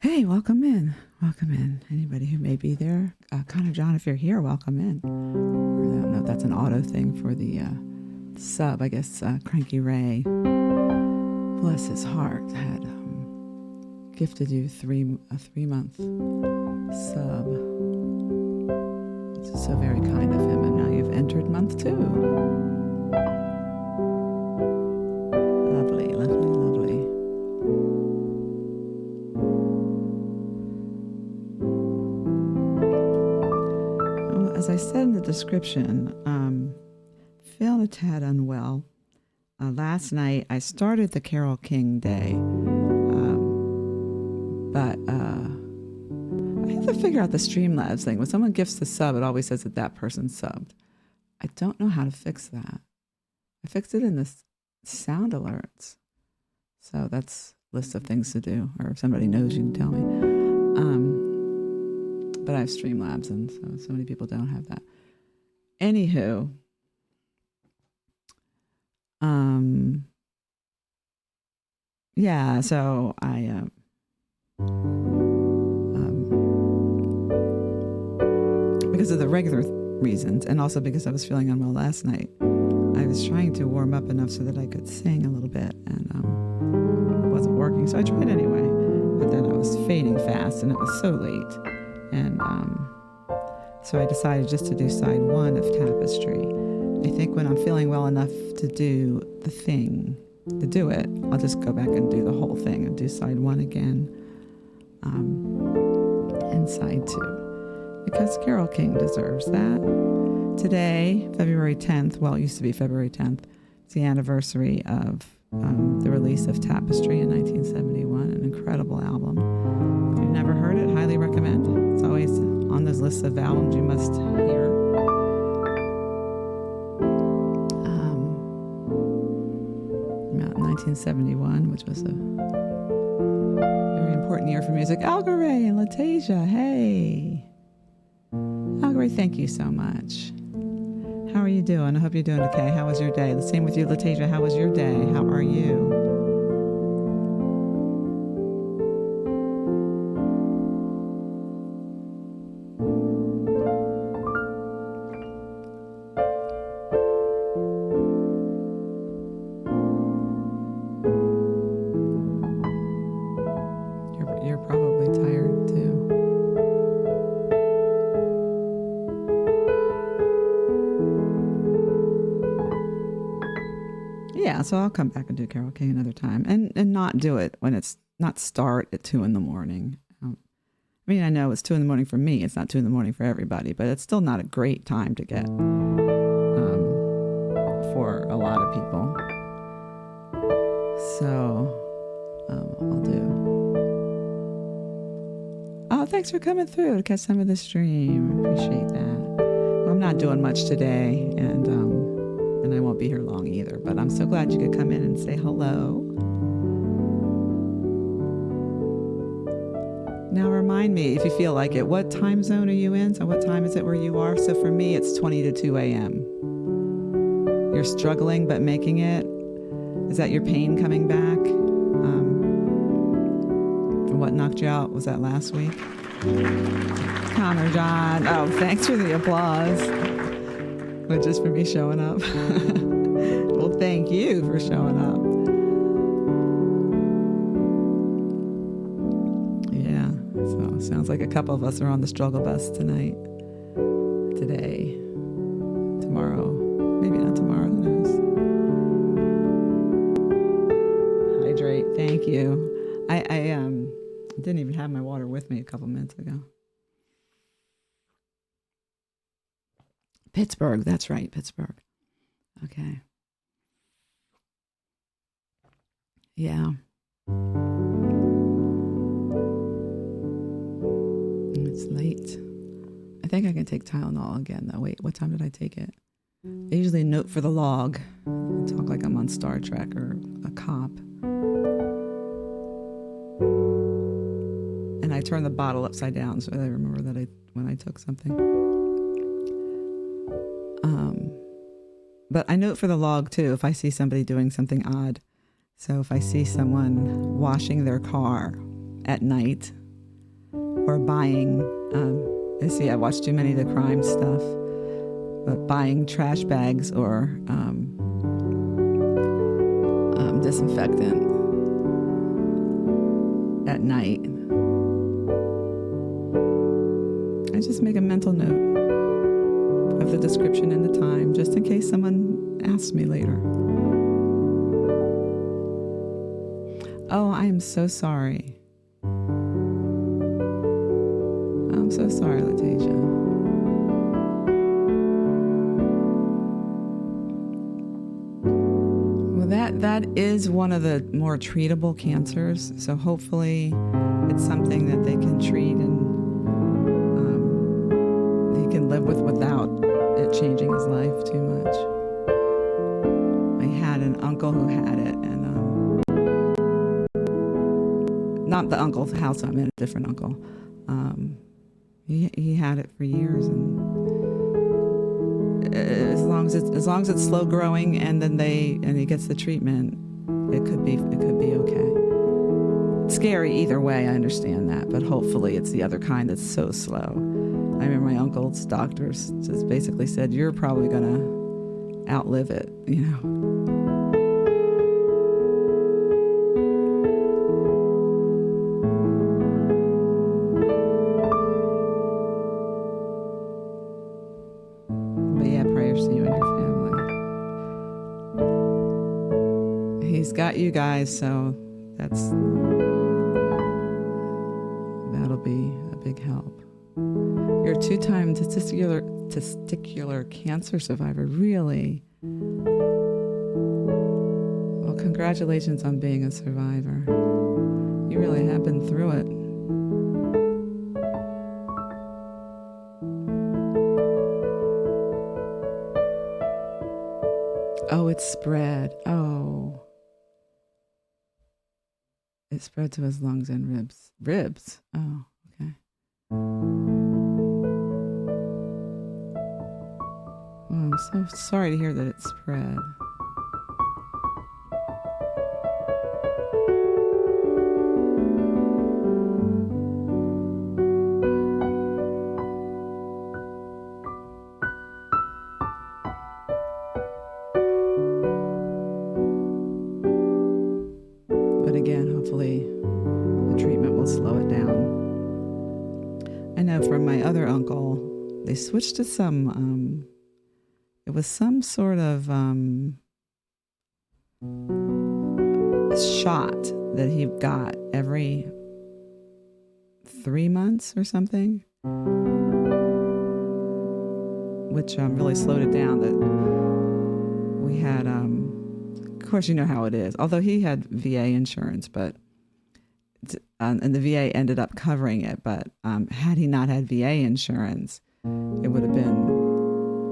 Hey, welcome in. Welcome in. Anybody who may be there. Connor John, if you're here, welcome in. Or I don't know if that's an auto thing for the sub. I guess Cranky Ray, bless his heart, had gifted you a 3-month sub. This is so very kind of him. And now you've entered month 2. Lovely, lovely, lovely. As I said in the description, feeling a tad unwell. Last night, I started the Carole King day, but I have to figure out the Streamlabs thing. When someone gifts the sub, it always says that that person subbed. I don't know how to fix that. I fixed it in the sound alerts. So that's a list of things to do, or if somebody knows, you can tell me. But I have Streamlabs, and so many people don't have that. Anywho, yeah, so I because of the regular reasons, and also because I was feeling unwell last night, I was trying to warm up enough so that I could sing a little bit, and it wasn't working, so I tried anyway. But then I was fading fast, and it was so late. And so I decided just to do side 1 of Tapestry. I think when I'm feeling well enough to do the thing, to do it, I'll just go back and do the whole thing and do side 1 again and side 2. Because Carole King deserves that. Today, February 10th, well, it used to be February 10th, it's the anniversary of the release of Tapestry in 1971, an incredible album. If you've never heard it, highly recommend. It's always on those lists of albums you must hear. About 1971, which was a very important year for music. Algaray and Latasia, hey. Algaray, thank you so much. How are you doing? I hope you're doing okay. How was your day? The same with you, Latasia. How was your day? How are you? You're probably tired too. Yeah, so I'll come back and do Carole King another time, and not do it when it's not start at 2 a.m. I mean, I know it's 2 a.m. for me. It's not 2 a.m. for everybody, but it's still not a great time to get for a lot of people. So I'll do. Oh, thanks for coming through to catch some of the stream. Appreciate that. Well, I'm not doing much today, and I won't be here long either, but I'm so glad you could come in and say hello. Now remind me, if you feel like it, what time zone are you in? So what time is it where you are? So for me, it's 20 to 2 a.m. You're struggling but making it. Is that your pain coming back? And what knocked you out? Was that last week? Connor John. Oh, thanks for the applause. But just for me showing up. Well, thank you for showing up. Yeah, so sounds like a couple of us are on the struggle bus tonight, today, tomorrow. Maybe not tomorrow, who knows? Hydrate, thank you. I didn't even have my water with me a couple minutes ago. Pittsburgh, that's right, Pittsburgh. Okay. Yeah. It's late. I think I can take Tylenol again, though. Wait, what time did I take it? I usually note for the log. I talk like I'm on Star Trek or a cop. And I turn the bottle upside down so I remember that when I took something. But I note for the log too if I see somebody doing something odd. So if I see someone washing their car at night or buying. I watch too many of the crime stuff, but buying trash bags or disinfectant at night. I just make a mental note of the description and the time, just in case someone asks me later. Oh, I am so sorry. I'm so sorry, Latasia. Well, that is one of the more treatable cancers. So hopefully it's something that they can treat and he can live with without it changing his life too much. I had an uncle who had it, and not the uncle's house I'm in, a different uncle. He had it for years, and as long as it's slow growing, and then he gets the treatment, it could be okay. It's scary either way, I understand that, but hopefully it's the other kind that's so slow. I remember my uncle's doctors just basically said, "You're probably gonna outlive it," you know. Got you guys, so that'll be a big help. You're a 2-time testicular cancer survivor, really? Well, congratulations on being a survivor. You really have been through it. Oh, it's spread. Oh. It spread to his lungs and ribs. Ribs? Oh, okay. Well, I'm so sorry to hear that it spread. But again, hopefully the treatment will slow it down. I know from my other uncle, they switched to some, it was some sort of shot that he got every 3 months or something, which really slowed it down. That we had, of course, you know how it is. Although he had VA insurance, but and the VA ended up covering it. But had he not had VA insurance, it would have been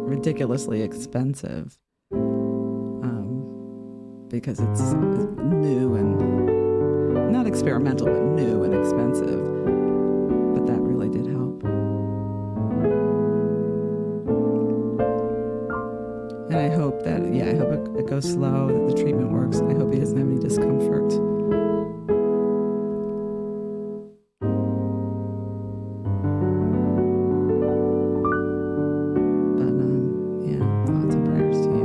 ridiculously expensive because it's new and not experimental, but new and expensive. But that really did help. And I hope that, I hope it goes slow, that the treatment works. I hope he doesn't have any discomfort. But, thoughts and prayers to you.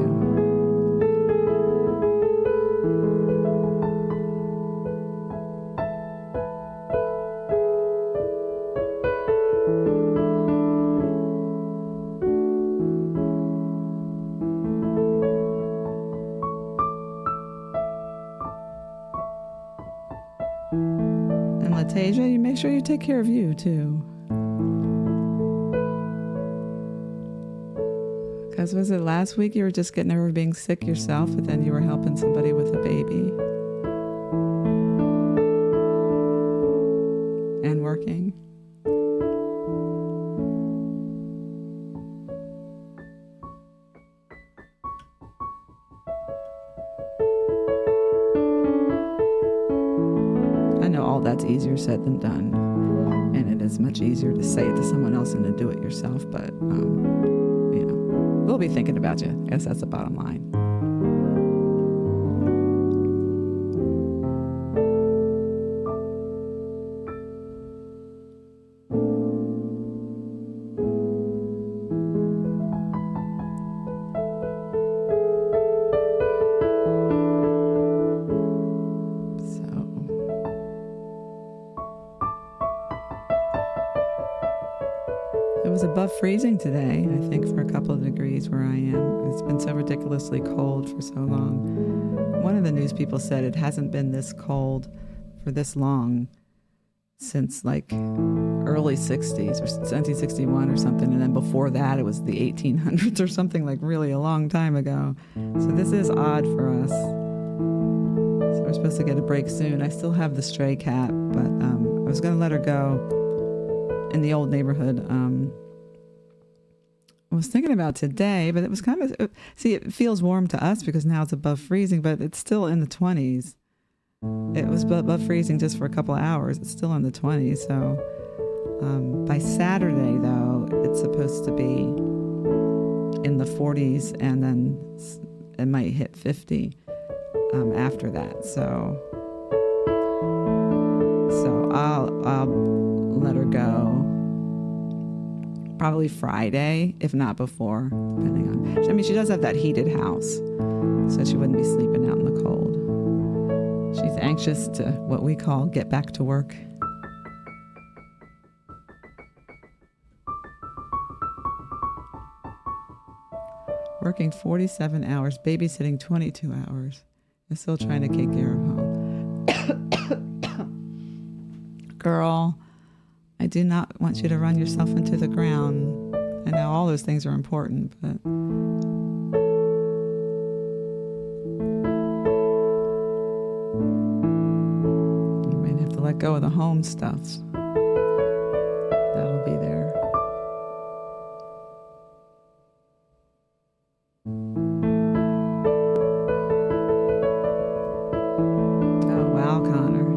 And Latasia, you make sure you take care of you too. Because was it last week you were just getting over being sick yourself, but then you were helping somebody with a baby and working? I know all that's easier said than done, and it is much easier to say it to someone else than to do it yourself, but we'll be thinking about you. I guess that's the bottom line. above freezing today, I think, for a couple of degrees where I am. It's been so ridiculously cold for so long. One of the news people said it hasn't been this cold for this long since like early 60s or 1961 or something. And then before that, it was the 1800s or something, like really a long time ago. So this is odd for us. So we're supposed to get a break soon. I still have the stray cat, but I was going to let her go in the old neighborhood. I was thinking about today, but it was kind of, see, it feels warm to us because now it's above freezing, but it's still in the 20s. It was above freezing just for a couple of hours. It's still in the 20s. So by Saturday, though, it's supposed to be in the 40s, and then it might hit 50 after that. So I'll let her go probably Friday, if not before, depending on. I mean, she does have that heated house, so she wouldn't be sleeping out in the cold. She's anxious to, what we call, get back to work. Working 47 hours, babysitting 22 hours, and still trying to take care of home. Girl, I do not want you to run yourself into the ground. I know all those things are important, but you might have to let go of the home stuff. That'll be there. Oh, wow, Connor.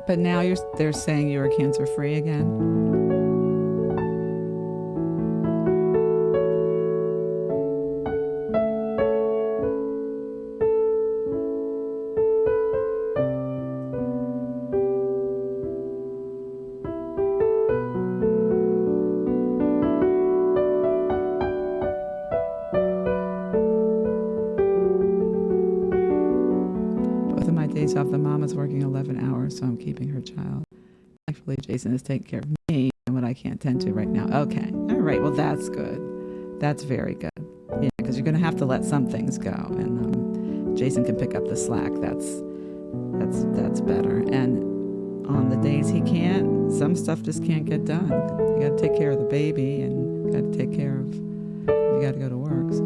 But now they're saying you are cancer-free again. Days off, the mom is working 11 hours, so I'm keeping her child. Actually, Jason is taking care of me and what I can't tend to right now. Okay. All right. Well, that's good. That's very good. Yeah, because you're going to have to let some things go, and Jason can pick up the slack. That's better. And on the days he can't, some stuff just can't get done. You got to take care of the baby, and you got to take care of. You got to go to work. So,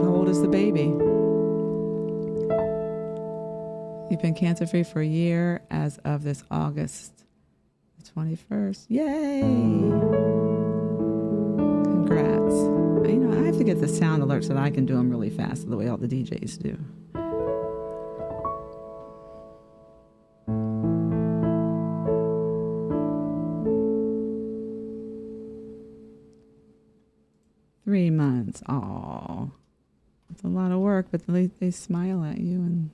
how old is the baby? You've been cancer-free for a year as of this August 21st. Yay! Congrats. I have to get the sound alerts that I can do them really fast, the way all the DJs do. Three months. Aw. It's a lot of work, but they smile at you and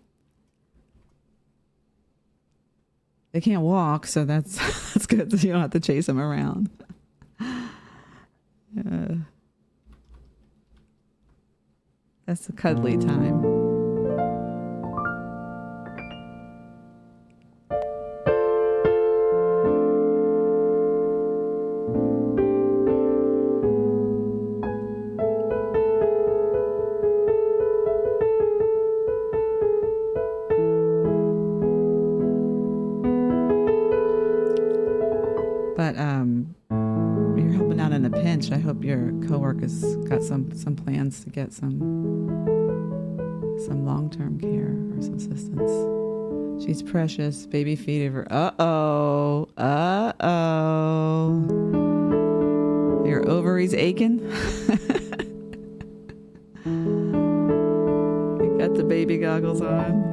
they can't walk, so that's good. So you don't have to chase them around. That's the cuddly time. But you're helping out in a pinch. I hope your coworker's got some plans to get some long-term care or some assistance. She's precious. Baby fever. Uh-oh. Your ovaries aching? You got the baby goggles on.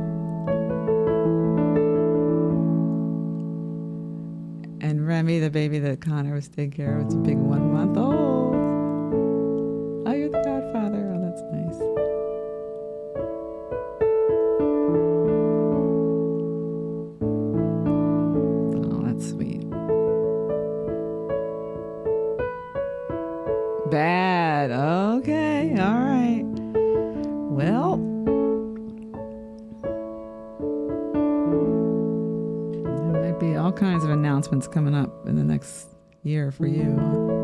And Remy, the baby that Connor was taking care of, it's a big 1 month old. Oh, you're the godfather. Oh, that's nice. Oh, that's sweet. Okay. All right. Well, there might be all kinds of announcements coming up in the next year for you.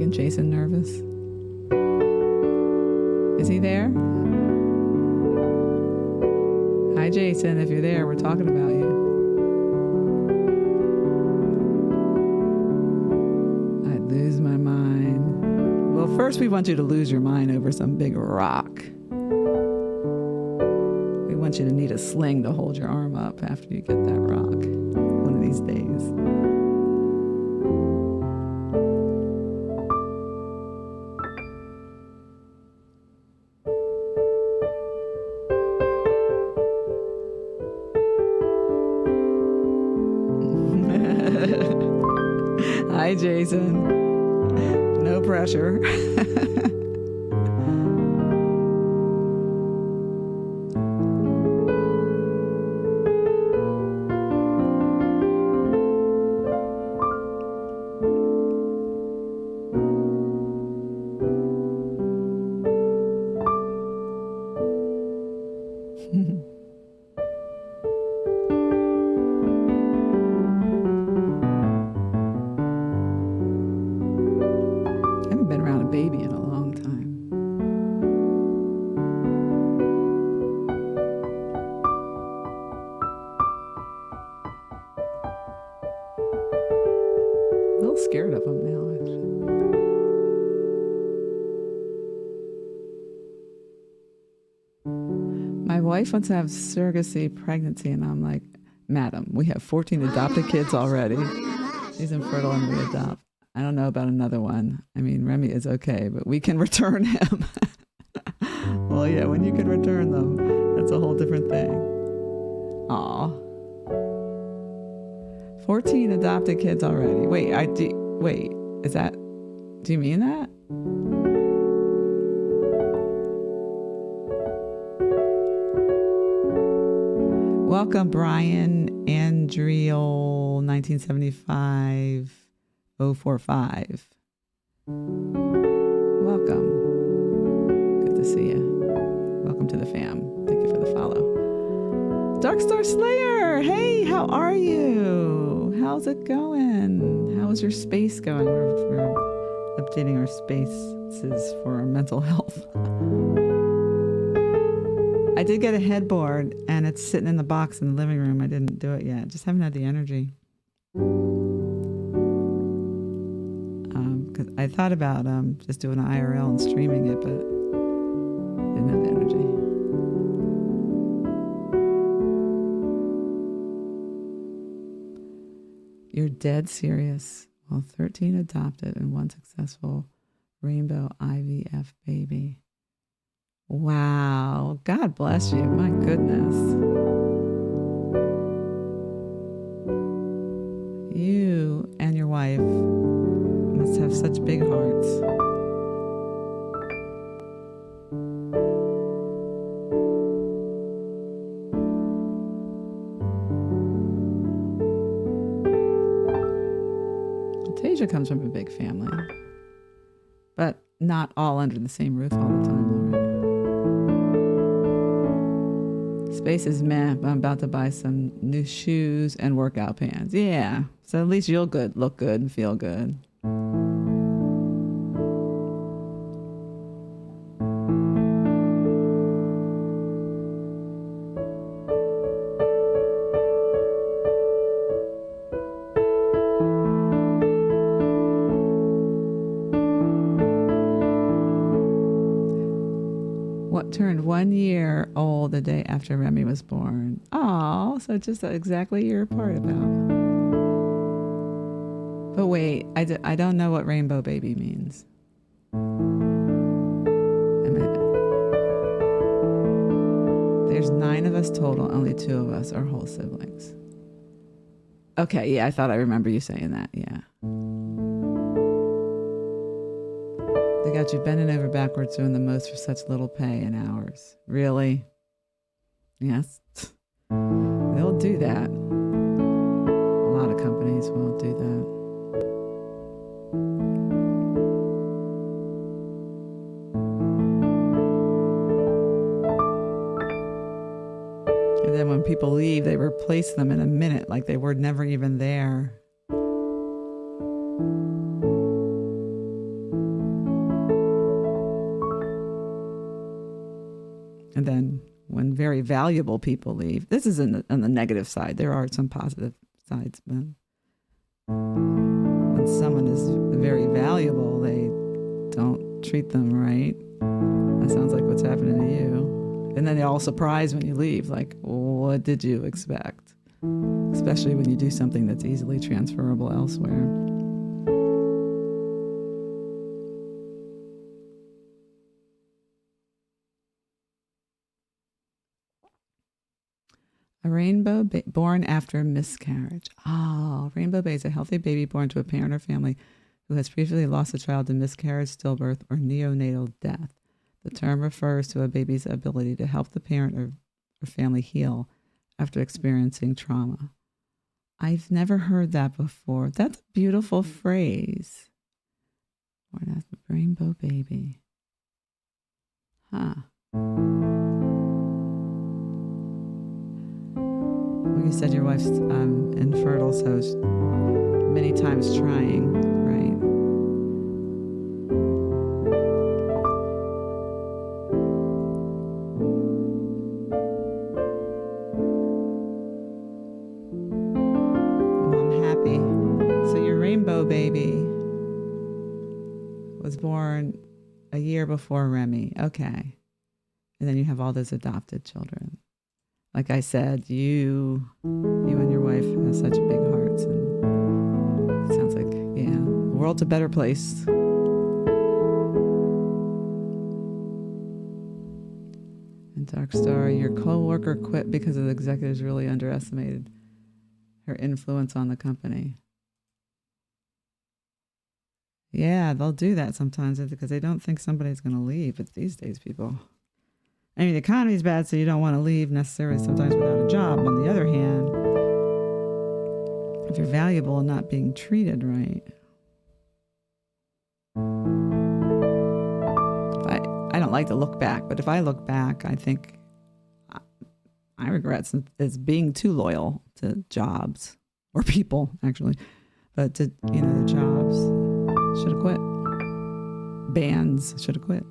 Jason nervous? Is he there? Hi, Jason. If you're there, we're talking about you. I'd lose my mind. Well, first we want you to lose your mind over some big rock. We want you to need a sling to hold your arm up after you get that rock one of these days. Hi, Jason. No pressure. Baby in a long time. A little scared of him now, actually. My wife wants to have surrogacy pregnancy, and I'm like, Madam, we have 14 adopted kids already. She's infertile and we adopt. I don't know about another one. I mean, Remy is okay, but we can return him. Well, yeah, when you can return them, that's a whole different thing. Aw. 14 adopted kids already. Wait, is that, do you mean that? Welcome, Brian Andriel, 1975. 045. Welcome. Good to see you. Welcome to the fam. Thank you for the follow. Dark Star Slayer. Hey, how are you? How's it going? How is your space going? We're updating our spaces for our mental health. I did get a headboard and it's sitting in the box in the living room. I didn't do it yet. Just haven't had the energy. Because I thought about just doing an IRL and streaming it, but didn't have the energy. You're dead serious. Well, 13 adopted and 1 successful rainbow IVF baby. Wow. God bless you. My goodness. You and your wife must have such big hearts. Tasia comes from a big family, but not all under the same roof all the time, though, right? Space is meh, but I'm about to buy some new shoes and workout pants. Yeah, so at least you'll look good and feel good. Turned 1 year old the day after Remy was born. Oh, so just exactly a year apart about. But Oh, wait. I don't know what rainbow baby means. There's 9 of us total. Only 2 of us are whole siblings. Okay, yeah, I thought I remember you saying that. Yeah. They got you bending over backwards doing the most for such little pay in hours. Really? Yes. They'll do that. A lot of companies will do that. And then when people leave, they replace them in a minute, like they were never even there. And then when very valuable people leave, this is on the negative side. There are some positive sides, but when someone is very valuable, they don't treat them right. That sounds like what's happening to you. And then they're all surprised when you leave, like, what did you expect? Especially when you do something that's easily transferable elsewhere. A rainbow born after a miscarriage. Oh, rainbow baby is a healthy baby born to a parent or family who has previously lost a child to miscarriage, stillbirth, or neonatal death. The term refers to a baby's ability to help the parent or family heal after experiencing trauma. I've never heard that before. That's a beautiful phrase. Born after a rainbow baby. Huh. Well, you said your wife's infertile, so many times trying, right? Well, I'm happy. So your rainbow baby was born a year before Remy. Okay. And then you have all those adopted children. Like I said, you and your wife have such big hearts, and it sounds like, yeah, the world's a better place. And Dark Star, your co-worker quit because the executives really underestimated her influence on the company. Yeah, they'll do that sometimes because they don't think somebody's going to leave. But these days, people... I mean, the economy's bad, so you don't want to leave necessarily sometimes without a job. On the other hand, if you're valuable and not being treated right, I don't like to look back, but if I look back, I think I regret as being too loyal to jobs or people, actually, but to the jobs should have quit. Bands should have quit.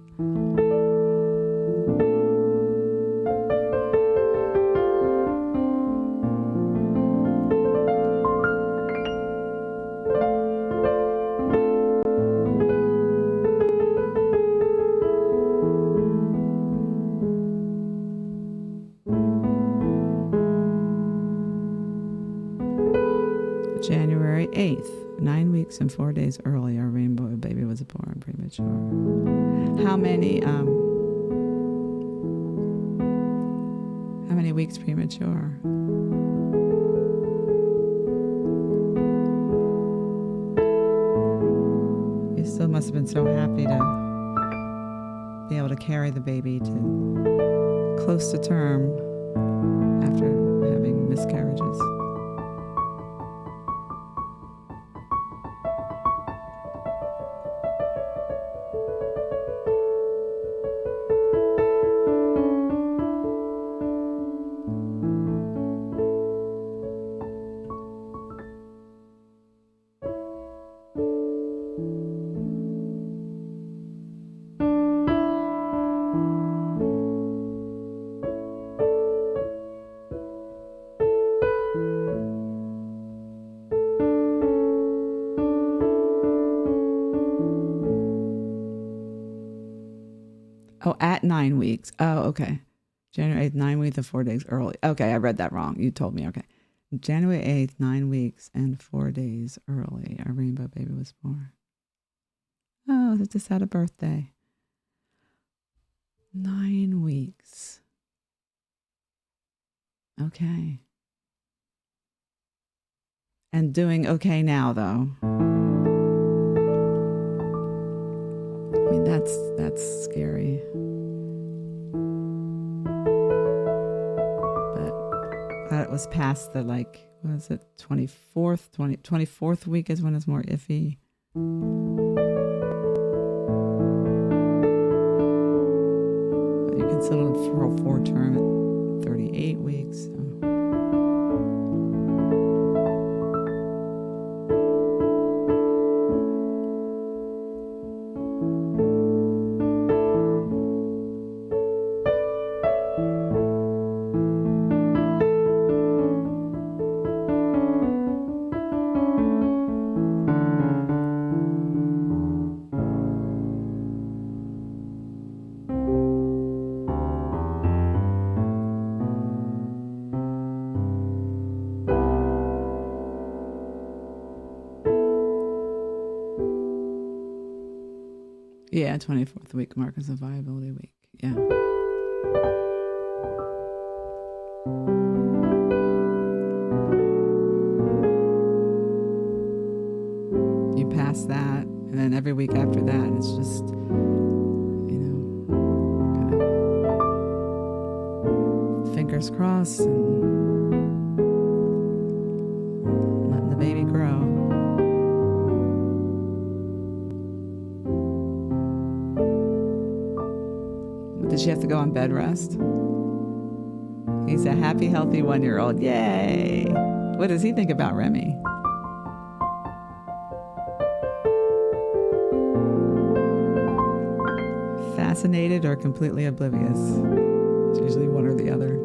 January 8th, 9 weeks and 4 days early, our rainbow baby was born premature. How many weeks premature? You still must have been so happy to be able to carry the baby to close to term after having miscarriages. Oh, at 9 weeks. Oh, okay. January 8th, 9 weeks and 4 days early. Okay, I read that wrong. You told me. Okay. January 8th, 9 weeks and 4 days early, our rainbow baby was born. Oh, they just had a birthday. 9 weeks. Okay. And doing okay now, though. I mean, that's scary. But it was past the, like, what was it, 24th week is when it's more iffy. But you can still do full term at 38 weeks. So. Yeah, 24th week mark is a viability week. Yeah. You pass that, and then every week after that, it's just, kind of fingers crossed and letting the baby grow. Did she have to go on bed rest? He's a happy, healthy 1-year-old. Yay! What does he think about Remy? Fascinated or completely oblivious? It's usually one or the other.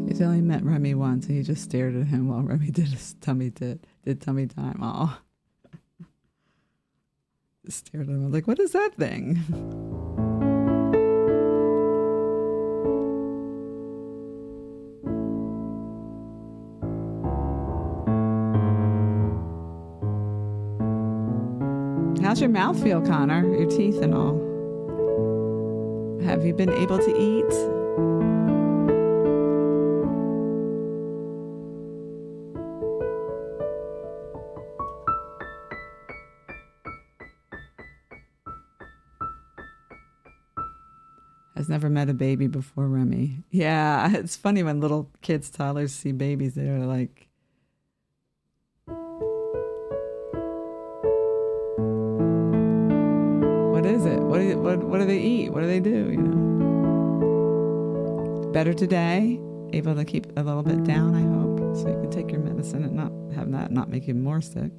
He's only met Remy once, and he just stared at him while Remy did tummy time. Oh, just stared at him. I was like, "What is that thing?" How's your mouth feel, Connor? Your teeth and all. Have you been able to eat? Has never met a baby before Remy. Yeah, it's funny when little kids, toddlers see babies, they're like, what is it? What do they eat? What do they do? Better today? Able to keep a little bit down, I hope, so you can take your medicine and not have that not make you more sick.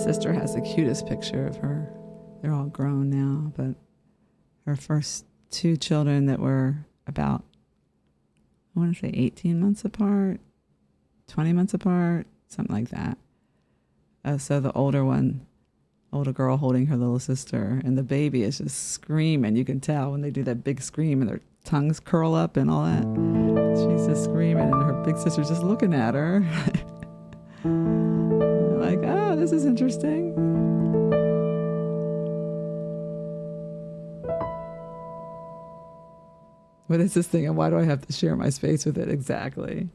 Sister has the cutest picture of her. They're all grown now, but her first two children that were about, I want to say 18 months apart, 20 months apart, something like that. So the older girl holding her little sister, and the baby is just screaming. You can tell when they do that big scream and their tongues curl up and all that. She's just screaming, and her big sister's just looking at her. Like, oh, this is interesting. What is this thing and why do I have to share my space with it? Exactly.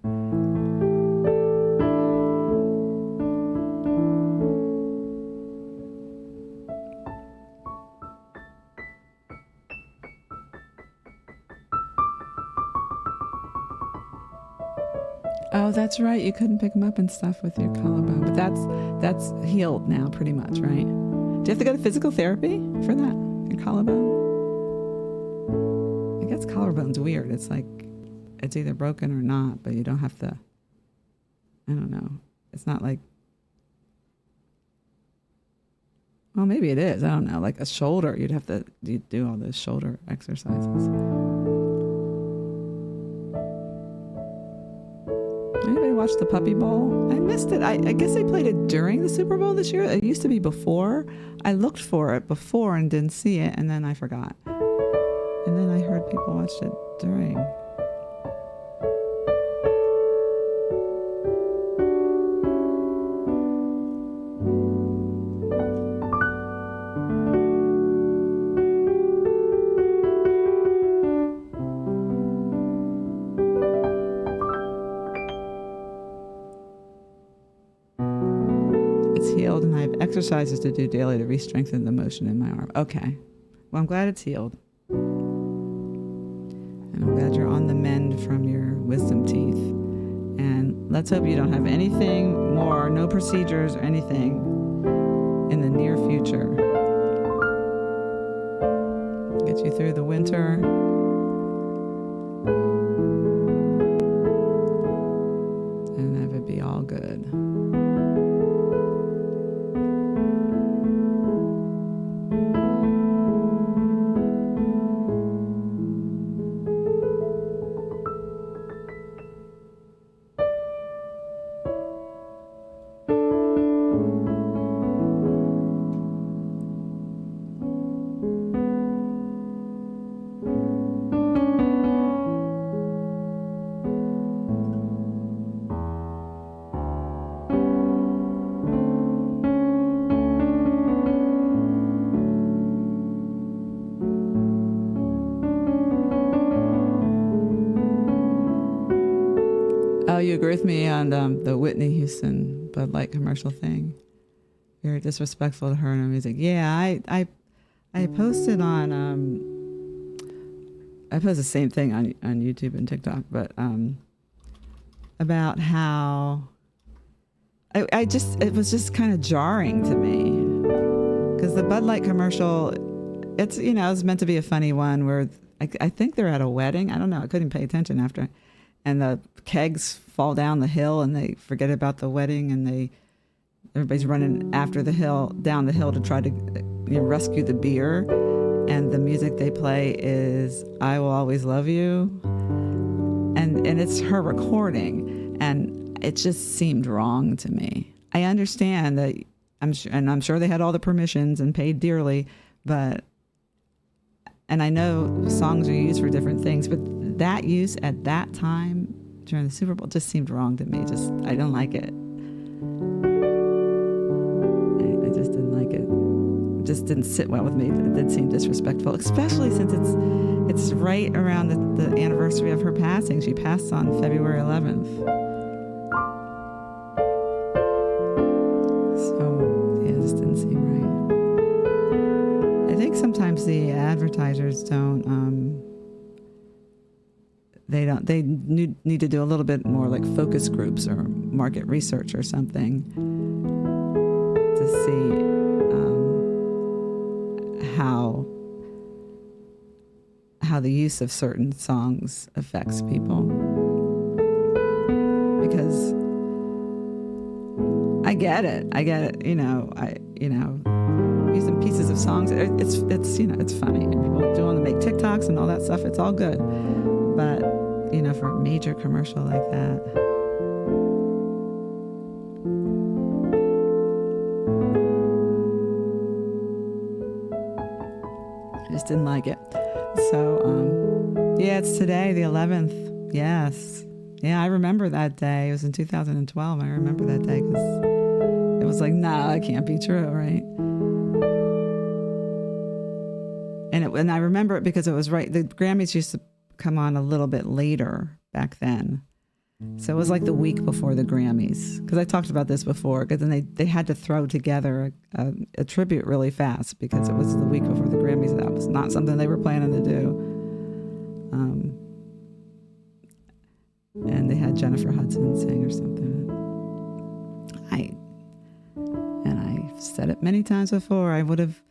Oh, that's right. You couldn't pick them up and stuff with your collarbone, but that's healed now pretty much, right? Do you have to go to physical therapy for that? Your collarbone? I guess collarbone's weird. It's like it's either broken or not, but you don't have to. I don't know. It's not like. Well, maybe it is. I don't know. Like a shoulder, you'd do all those shoulder exercises. Anybody watch the Puppy Bowl? I missed it. I guess they played it during the Super Bowl this year. It used to be before. I looked for it before and didn't see it, and then I forgot. And then I heard people watched it during. Healed, and I have exercises to do daily to re-strengthen the motion in my arm. Okay. Well, I'm glad it's healed. And I'm glad you're on the mend from your wisdom teeth. And let's hope you don't have anything more, no procedures or anything in the near future. Get you through the winter. And have it be all good. Oh, you agree with me on the Whitney Houston Bud Light commercial thing? Very disrespectful to her and her music. Yeah, I posted on I post the same thing on YouTube and TikTok, but about how it was just kind of jarring to me because the Bud Light commercial, it's it's meant to be a funny one where I think they're at a wedding. I don't know. I couldn't pay attention after. And the kegs fall down the hill and they forget about the wedding and everybody's running down the hill to try to rescue the beer. And the music they play is "I Will Always Love You." And it's her recording. And it just seemed wrong to me. I understand that I'm sure they had all the permissions and paid dearly, and I know songs are used for different things, but that use at that time during the Super Bowl just seemed wrong to me. I don't like it. I just didn't like it. It just didn't sit well with me. It did seem disrespectful, especially since it's right around the anniversary of her passing. She passed on February 11th. So, yeah, it just didn't seem right. I think sometimes the advertisers they need to do a little bit more like focus groups or market research or something to see how the use of certain songs affects people. Because I get it, using pieces of songs, it's funny, and people do want to make TikToks and all that stuff. It's all good, but for a major commercial like that, I just didn't like it. So it's today, the 11th. Yes, I remember that day. It was in 2012. I remember that day because it was like, no, it can't be true, right? And I remember it because it was right. The Grammys used to come on a little bit later back then. So it was like the week before the Grammys, because I talked about this before, because then they had to throw together a tribute really fast because it was the week before the Grammys. That was not something they were planning to do. And they had Jennifer Hudson sing or something. I've said it many times before. I would have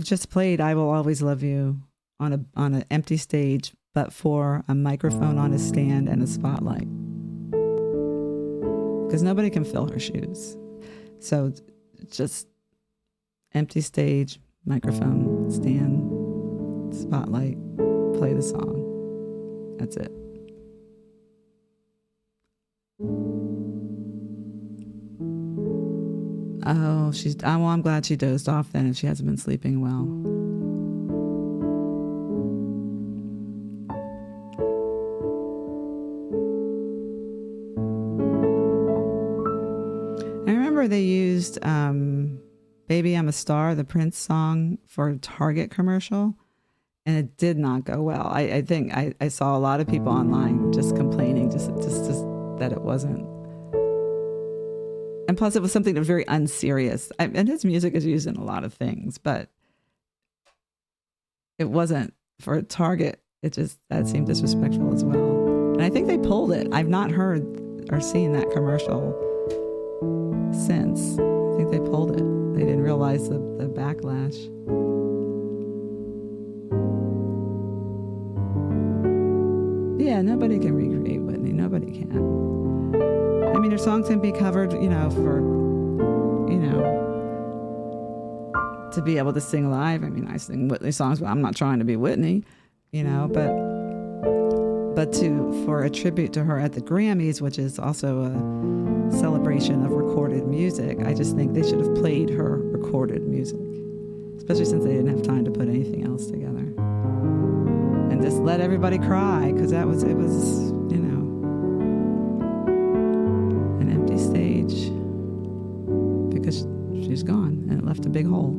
just played "I Will Always Love You" on an empty stage, but for a microphone on a stand and a spotlight, because nobody can fill her shoes. So just empty stage, microphone, stand, spotlight, play the song. That's it. Oh, I'm glad she dozed off then if she hasn't been sleeping well. I remember they used Baby I'm a Star, the Prince song, for a Target commercial, and it did not go well. I think I saw a lot of people online just complaining just that it wasn't. And plus, it was something that was very unserious. And his music is used in a lot of things, but it wasn't for Target. That seemed disrespectful as well. And I think they pulled it. I've not heard or seen that commercial since. I think they pulled it. They didn't realize the backlash. Yeah, nobody can recreate Whitney. Nobody can. I mean, her songs can be covered, to be able to sing live. I mean, I sing Whitney songs, but I'm not trying to be Whitney, but for a tribute to her at the Grammys, which is also a celebration of recorded music, I just think they should have played her recorded music, especially since they didn't have time to put anything else together. And just let everybody cry, because it was an empty stage because she's gone, and it left a big hole.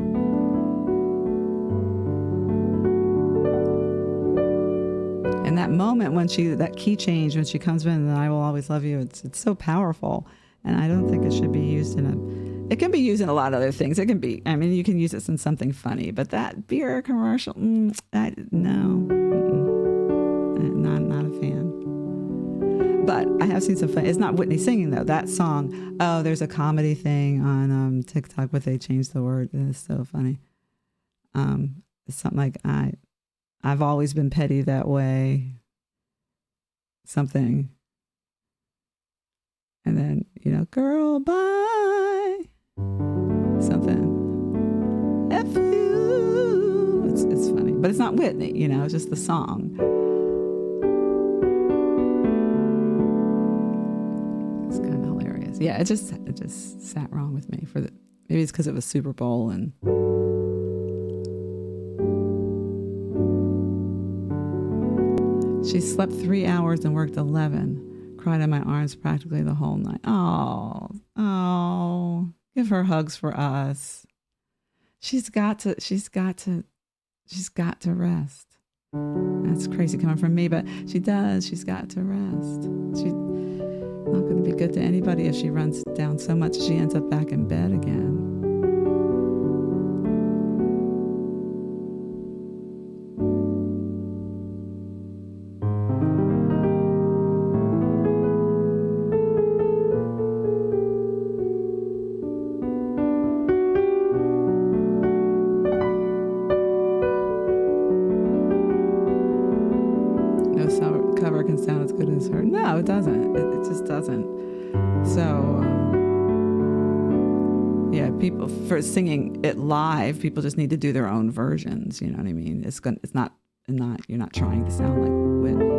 And that moment that key change when she comes in and "I Will Always Love You," it's so powerful, and I don't think it should be used it can be used in a lot of other things. It can be, you can use it in something funny, but that beer commercial, no, not a fan. But I have seen some fun. It's not Whitney singing though. That song. Oh, there's a comedy thing on TikTok, but they changed the word. It's so funny. It's something like I've always been petty that way. Something. And then, girl, bye. Something. F you. It's funny. But it's not Whitney, it's just the song. It's kind of hilarious. Yeah, it just sat wrong with me maybe it's because it was Super Bowl and she slept 3 hours and worked 11. Cried in my arms practically the whole night. Oh, give her hugs for us. She's got to rest. That's crazy coming from me, but she does. She's got to rest. She's not going to be good to anybody if she runs down so much she ends up back in bed again. Cover can sound as good as her. No, it doesn't. It just doesn't. So, yeah, people for singing it live, people just need to do their own versions. You know what I mean? It's not. You're not trying to sound like Whitney.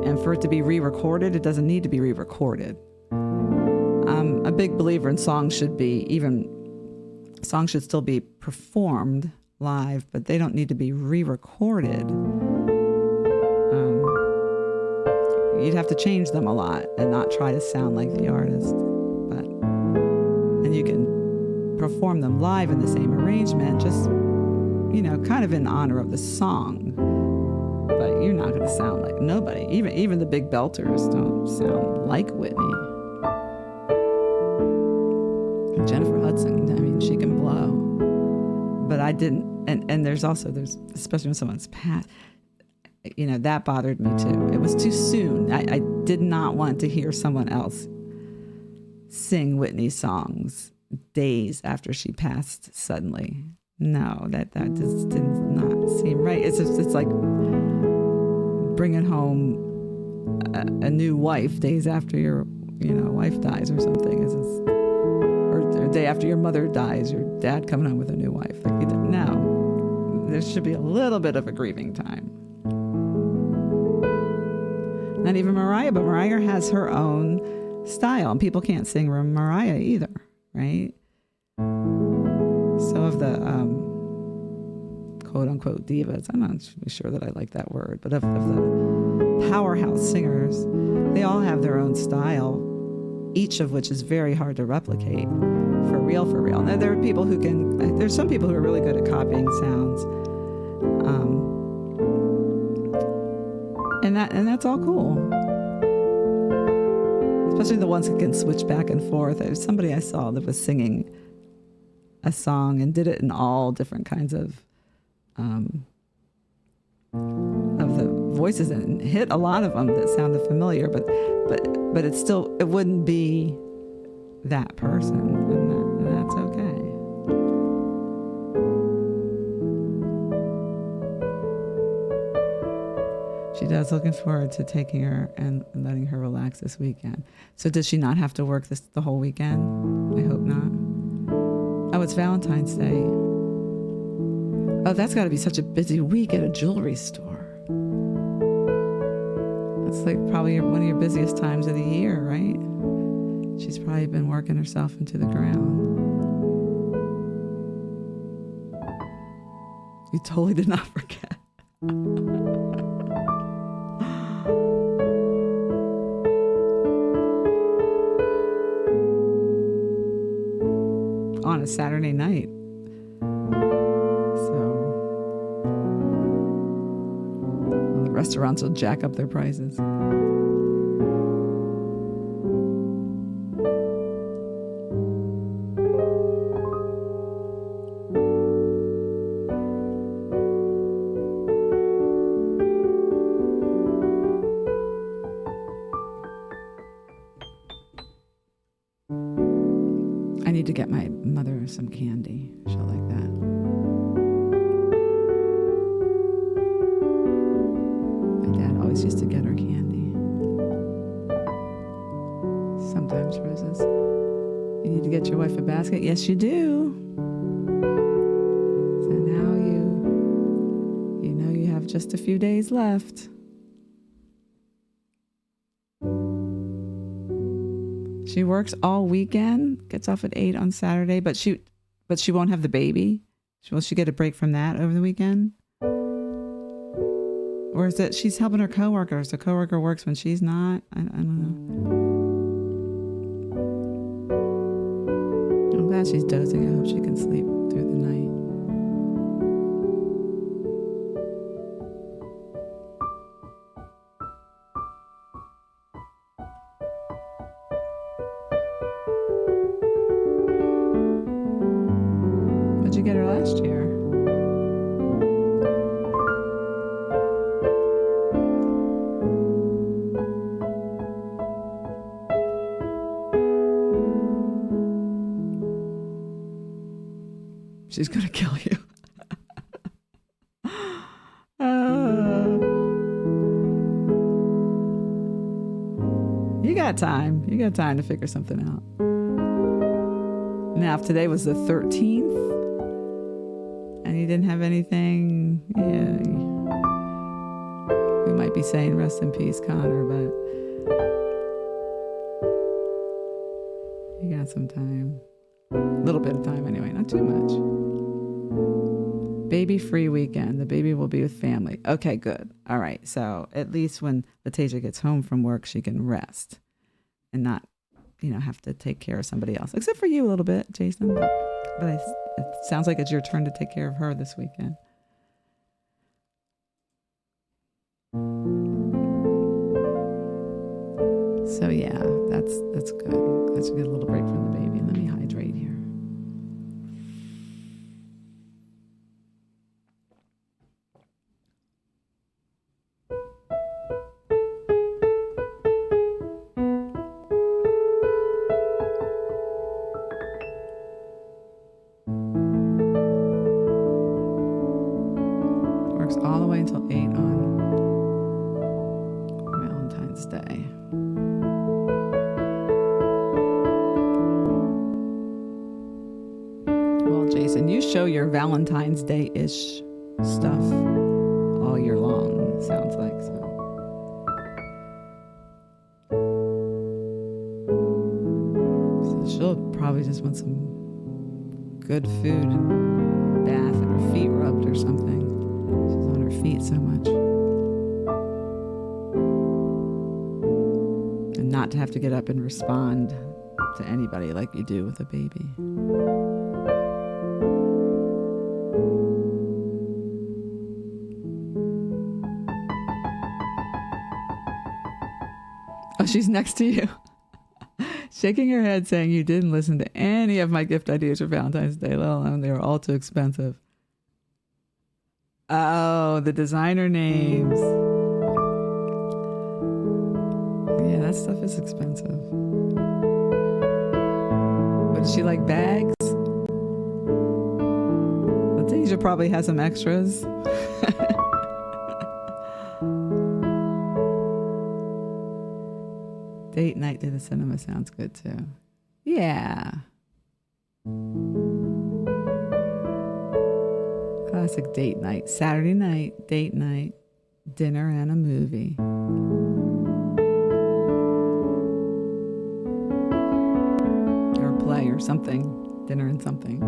And for it to be re-recorded, it doesn't need to be re-recorded. I'm a big believer in songs should still be performed live, but they don't need to be re-recorded. You'd have to change them a lot and not try to sound like the artist. And you can perform them live in the same arrangement, just, kind of in honor of the song. But you're not going to sound like nobody. Even the big belters don't sound like Whitney. Jennifer Hudson, I mean, she can blow. But I didn't, and there's especially when someone's passed, that bothered me too. It was too soon. I did not want to hear someone else sing Whitney's songs days after she passed suddenly. No, that just did not seem right. It's like bringing home a new wife days after your wife dies or something. Or a day after your mother dies, your dad coming home with a new wife. No, there should be a little bit of a grieving time. Not even Mariah, but Mariah has her own style, and people can't sing Mariah either, right? So of the quote-unquote divas, I'm not sure that I like that word, but of the powerhouse singers, they all have their own style, each of which is very hard to replicate, for real. Now, there are people there's some people who are really good at copying sounds, and that's all cool. Especially the ones that can switch back and forth. There was somebody I saw that was singing a song and did it in all different kinds of the voices and hit a lot of them that sounded familiar, but it wouldn't be that person, and that's okay. She does. Looking forward to taking her and letting her relax this weekend. So does she not have to work the whole weekend? I hope not. Oh, it's Valentine's Day. Oh, that's got to be such a busy week at a jewelry store. That's like probably one of your busiest times of the year, right? She's probably been working herself into the ground. You totally did not forget. On a Saturday night. So the restaurants will jack up their prices. I need to get my mother some candy. She'll like that. My dad always used to get her candy. Sometimes Roses, you need to get your wife a basket. Yes, you do. So now you know you have just a few days left. She works all weekend, gets off at 8 on Saturday, but she won't have the baby. Will she get a break from that over the weekend? Or is it she's helping her coworkers? The coworker works when she's not. I don't know. I'm glad she's dozing. I hope she can sleep through the night. What'd you get her last year? She's gonna kill you. You got time. You got time to figure something out. Now, if today was the 13th and you didn't have anything, yeah, we might be saying rest in peace, Connor, but you got some time. A little bit of time anyway, not too much. Baby-free weekend. The baby will be with family. Okay, good. All right. So at least when Latasia gets home from work, she can rest and not, have to take care of somebody else. Except for you a little bit, Jason. But it sounds like it's your turn to take care of her this weekend. So yeah, that's good. That's a good little break from the baby. Let me hydrate here. Works all the way until 8 on Valentine's Day. Well, Jason, you show your Valentine's Day-ish stuff all year long, it sounds like. So she'll probably just want some good food and bath and her feet rubbed or something. She's on her feet so much. And not to have to get up and respond to anybody like you do with a baby. Oh, she's next to you. Shaking her head saying you didn't listen to any of my gift ideas for Valentine's Day, let alone they were all too expensive. Oh, the designer names. Yeah, that stuff is expensive. But does she like bags? Letitia probably has some extras. Date night to the cinema sounds good too. Yeah. Classic date night. Saturday night, date night, dinner and a movie. Or a play or something. Dinner and something.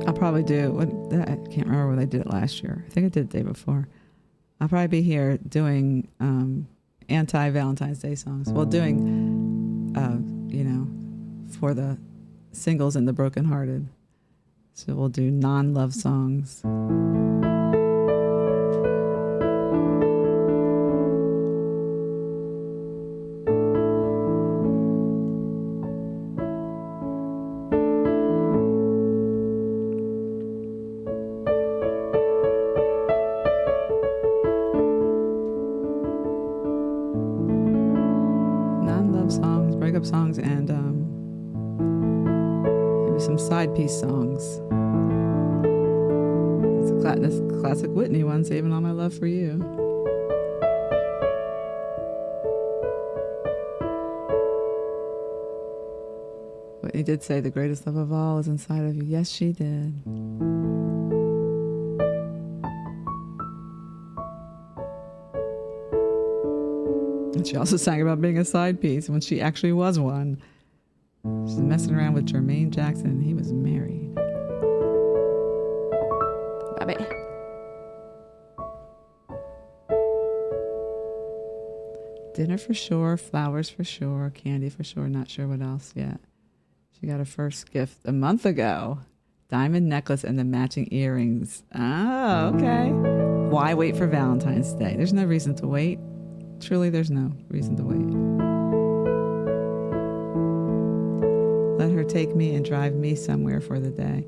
I'll probably do, I can't remember when I did it last year. I think I did the day before. I'll probably be here doing anti-Valentine's Day songs. Well, doing, for the singles and the brokenhearted. So we'll do non-love songs. Songs, breakup songs, and maybe some side piece songs. It's a classic Whitney one, Saving All My Love for You. Whitney did say the greatest love of all is inside of you. Yes, she did. And she also sang about being a side piece when she actually was one. She's messing around with Jermaine Jackson, and he was married. Bye-bye. Dinner for sure, flowers for sure, candy for sure, not sure what else yet. She got her first gift a month ago. Diamond necklace and the matching earrings. Oh, okay. Why wait for Valentine's Day? There's no reason to wait. Truly, there's no reason to wait. Let her take me and drive me somewhere for the day.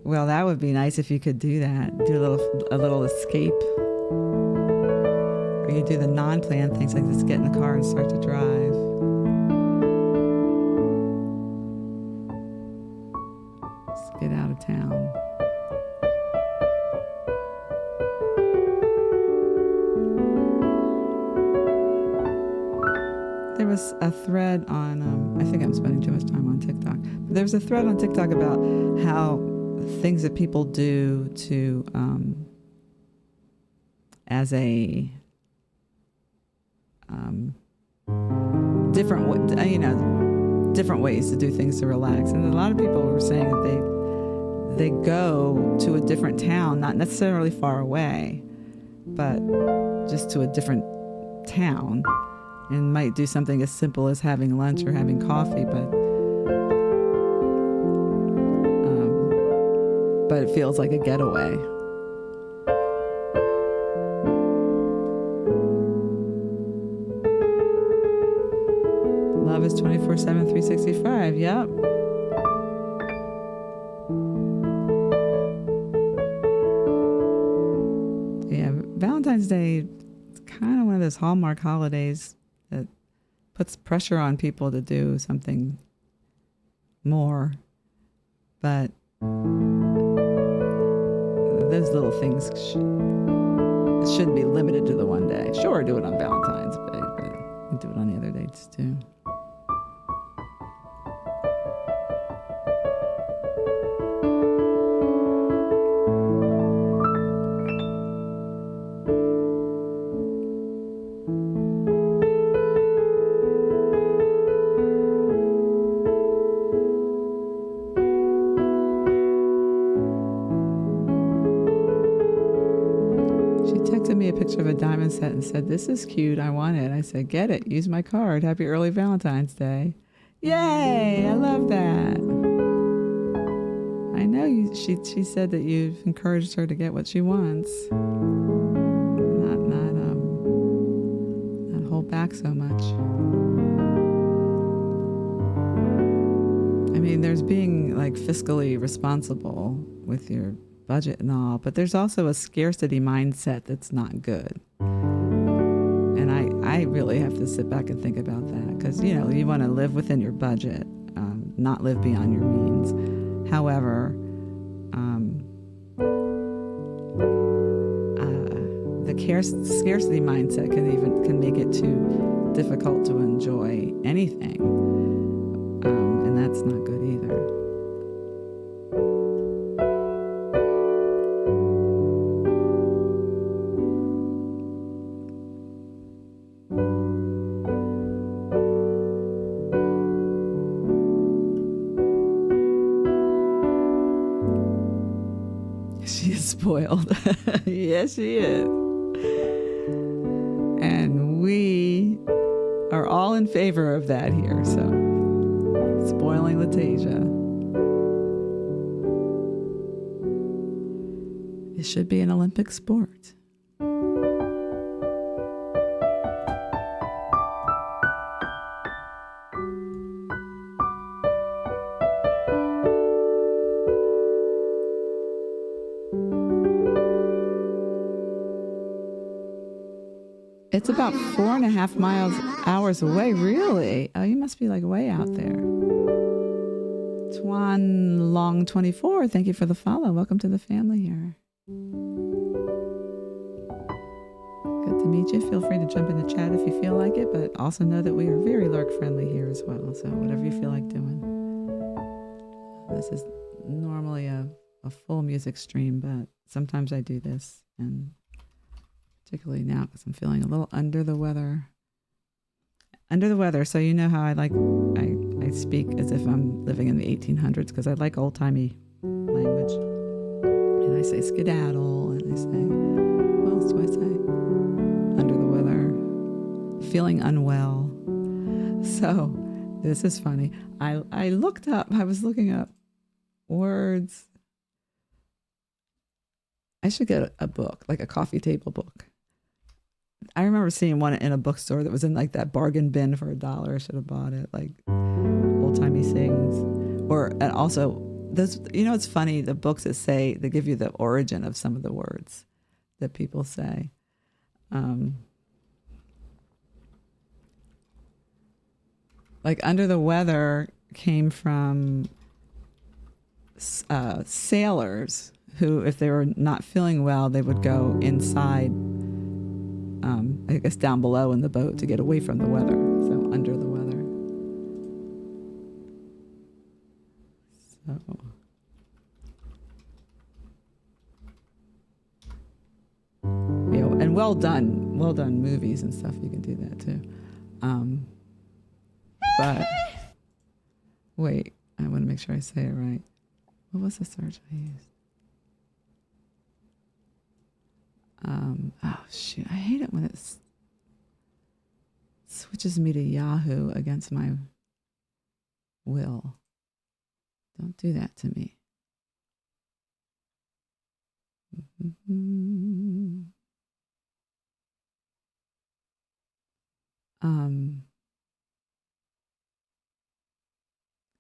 Well, that would be nice if you could do that. Do a little escape. Or you do the non-planned things like just get in the car and start to drive. Just get out of town. There was a thread on, I think I'm spending too much time on TikTok, but there was a thread on TikTok about how things that people do to, as a different ways to do things to relax. And a lot of people were saying that they go to a different town, not necessarily far away, but just to a different town, and might do something as simple as having lunch or having coffee, but but it feels like a getaway. Love is 24/7, 365. Yep. Yeah, Valentine's Day is kind of one of those Hallmark holidays that puts pressure on people to do something more. But those little things shouldn't be limited to the one day. Sure, do it on Valentine's Day, but you do it on the other dates too. Me a picture of a diamond set and said, "This is cute. I want it." I said, "Get it. Use my card. Happy early Valentine's Day." Yay! I love that. I know you. She said that you've encouraged her to get what she wants. Not hold back so much. I mean, there's being like fiscally responsible with your budget and all, but there's also a scarcity mindset that's not good. And I really have to sit back and think about that, because you want to live within your budget, not live beyond your means. However, the scarcity mindset can make it too difficult to enjoy anything, and that's not good either. Spoiled. Yes, she is. And we are all in favor of that here. So, spoiling Latasia. It should be an Olympic sport. It's about 4.5 hours away, really. Oh, you must be like way out there. Twan Long 24, thank you for the follow. Welcome to the family here. Good to meet you. Feel free to jump in the chat if you feel like it, but also know that we are very lurk friendly here as well. So whatever you feel like doing. This is normally a full music stream, but sometimes I do this, and particularly now because I'm feeling a little under the weather. So you know how I speak as if I'm living in the 1800s, because I like old-timey language. And I say skedaddle, and I say, what else do I say? Under the weather, feeling unwell. So this is funny. I was looking up words. I should get a book, like a coffee table book. I remember seeing one in a bookstore that was in like that bargain bin for $1. I should have bought it, like old timey things. And also those, it's funny, the books that give you the origin of some of the words that people say. Like under the weather came from sailors who, if they were not feeling well, they would go inside, I guess down below in the boat to get away from the weather. So under the weather. So. And well done movies and stuff. You can do that too. But wait, I want to make sure I say it right. What was the search I used? Oh shoot, I hate it when it switches me to Yahoo against my will. Don't do that to me.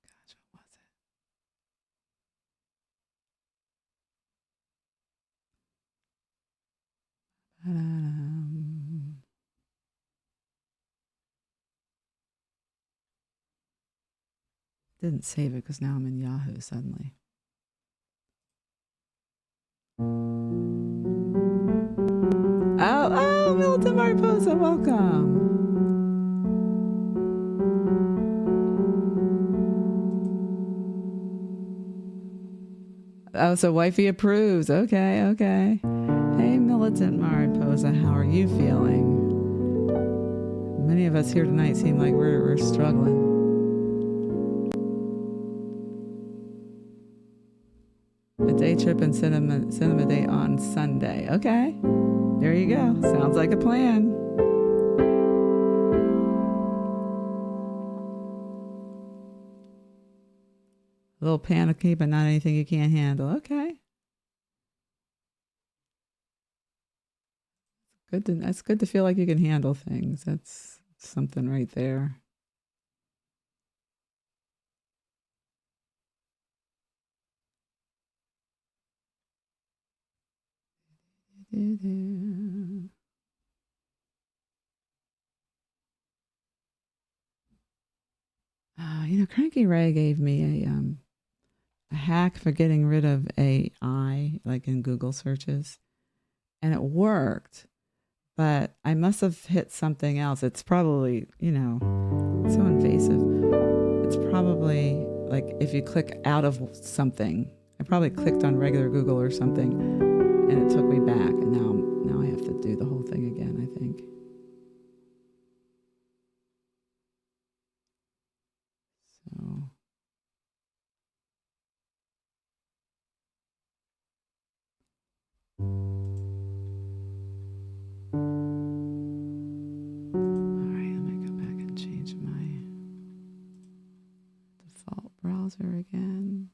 Gosh, what was it? Didn't save it because now I'm in Yahoo suddenly. Oh, Milton Mariposa, welcome. Oh, so wifey approves. Okay. Hey, Militant Mariposa, how are you feeling? Many of us here tonight seem like we're struggling. A day trip and cinema day on Sunday. Okay, there you go. Sounds like a plan. A little panicky, but not anything you can't handle. Okay. That's good to feel like you can handle things. That's something right there. Cranky Ray gave me a hack for getting rid of AI, like in Google searches, and it worked. But I must have hit something else. It's probably, so invasive. It's probably like if you click out of something. I probably clicked on regular Google or something, and it took me back. And now I have to do the whole thing again, I think. So. Browser again.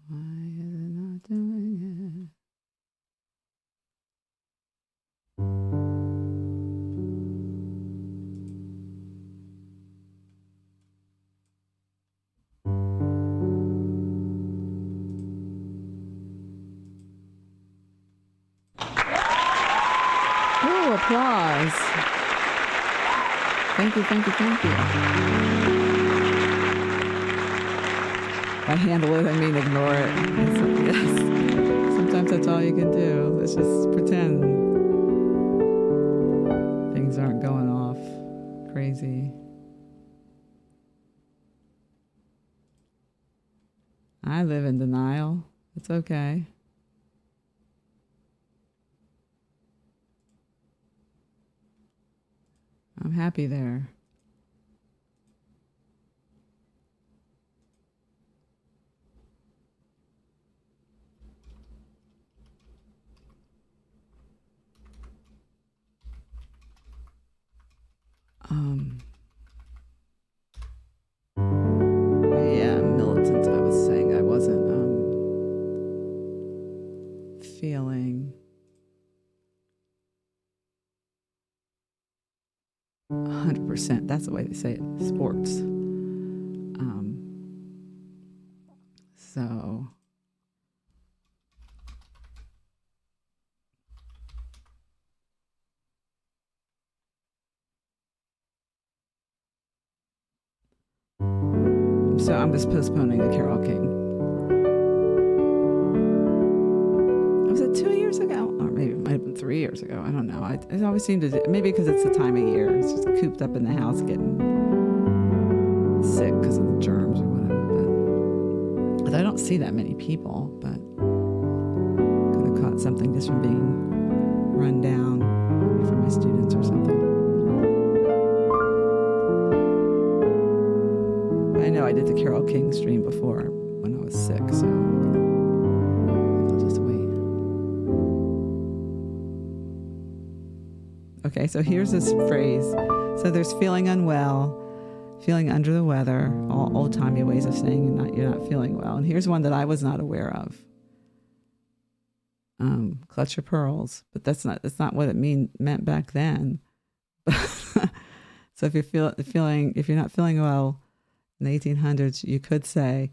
Why is it not doing it? Oh, applause. Thank you. By handle it, I mean ignore it. Yes. Sometimes that's all you can do. Let's just pretend things aren't going off crazy. I live in denial. It's okay. I'm happy there. Yeah, militant. I was saying I wasn't feeling 100%. That's the way they say it. Sports. So. So I'm just postponing the Carole King. Was it 2 years ago? Or maybe it might have been 3 years ago. I don't know. It always seemed to, maybe because it's the time of year. It's just cooped up in the house getting sick because of the germs or whatever. But I don't see that many people, but could have caught about something just from being run down, maybe from my students or something. I know I did the Carole King stream before when I was sick, so I'll just wait. Okay, so here's this phrase. So there's feeling unwell, feeling under the weather, all old-timey ways of saying you're not feeling well. And here's one that I was not aware of. Clutch your pearls, but that's not what it meant back then. So if if you're not feeling well in the 1800s, you could say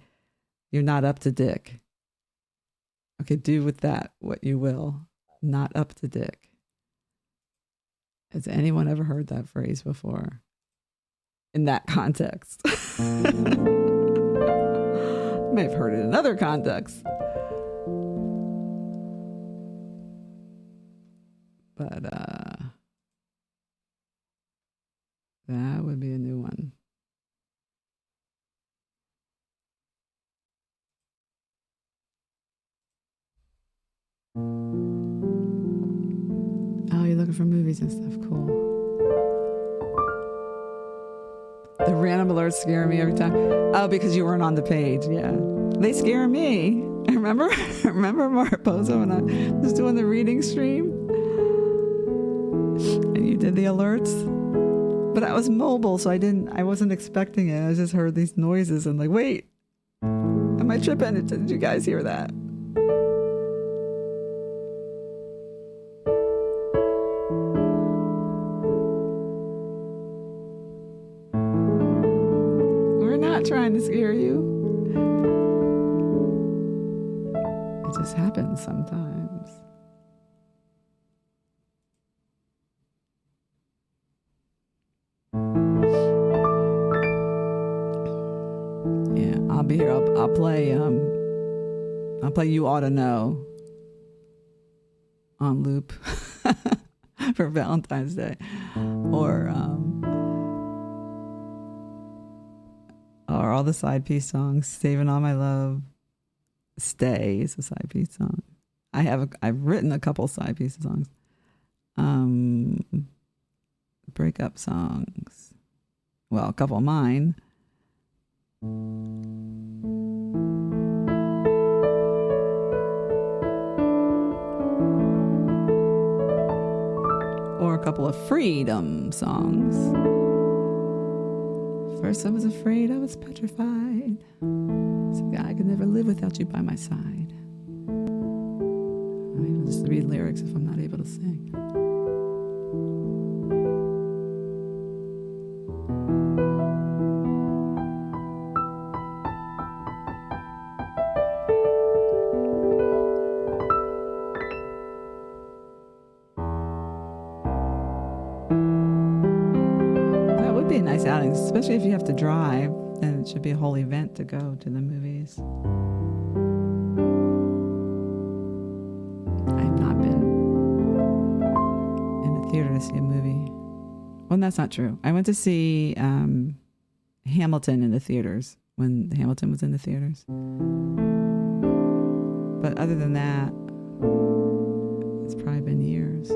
you're not up to dick. Okay, do with that what you will. Not up to dick. Has anyone ever heard that phrase before? In that context. May have heard it in other contexts. But that would be a new one. Oh, you're looking for movies and stuff. Cool. The random alerts scare me every time. Oh, because you weren't on the page. Yeah. They scare me. Remember Mariposa when I was doing the reading stream? And you did the alerts? But I was mobile, so I wasn't expecting it. I just heard these noises and like, wait, am I tripping? Did you guys hear that? Trying to scare you. It just happens sometimes. Yeah, I'll be here. I'll play You Ought to Know on loop for Valentine's Day, or all the side piece songs. Saving All My Love. Stay is a side piece song. I've written a couple side piece songs. Breakup songs. Well, a couple of mine. Or a couple of freedom songs. First I was afraid, I was petrified. Said, I could never live without you by my side. I'm able just to read lyrics if I'm not able to sing. That would be a nice outing, especially if you have to drive. Then it should be a whole event to go to the movies. I've not been in the theater to see a movie. Well, that's not true. I went to see Hamilton in the theaters when Hamilton was in the theaters. But other than that, it's probably been years.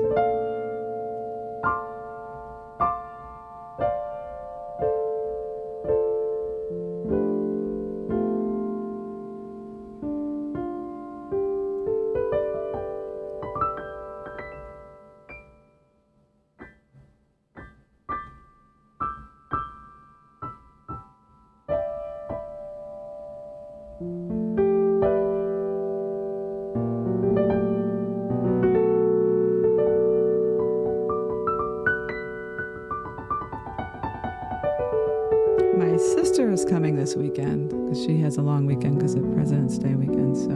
My sister is coming this weekend because she has a long weekend because of President's Day weekend. So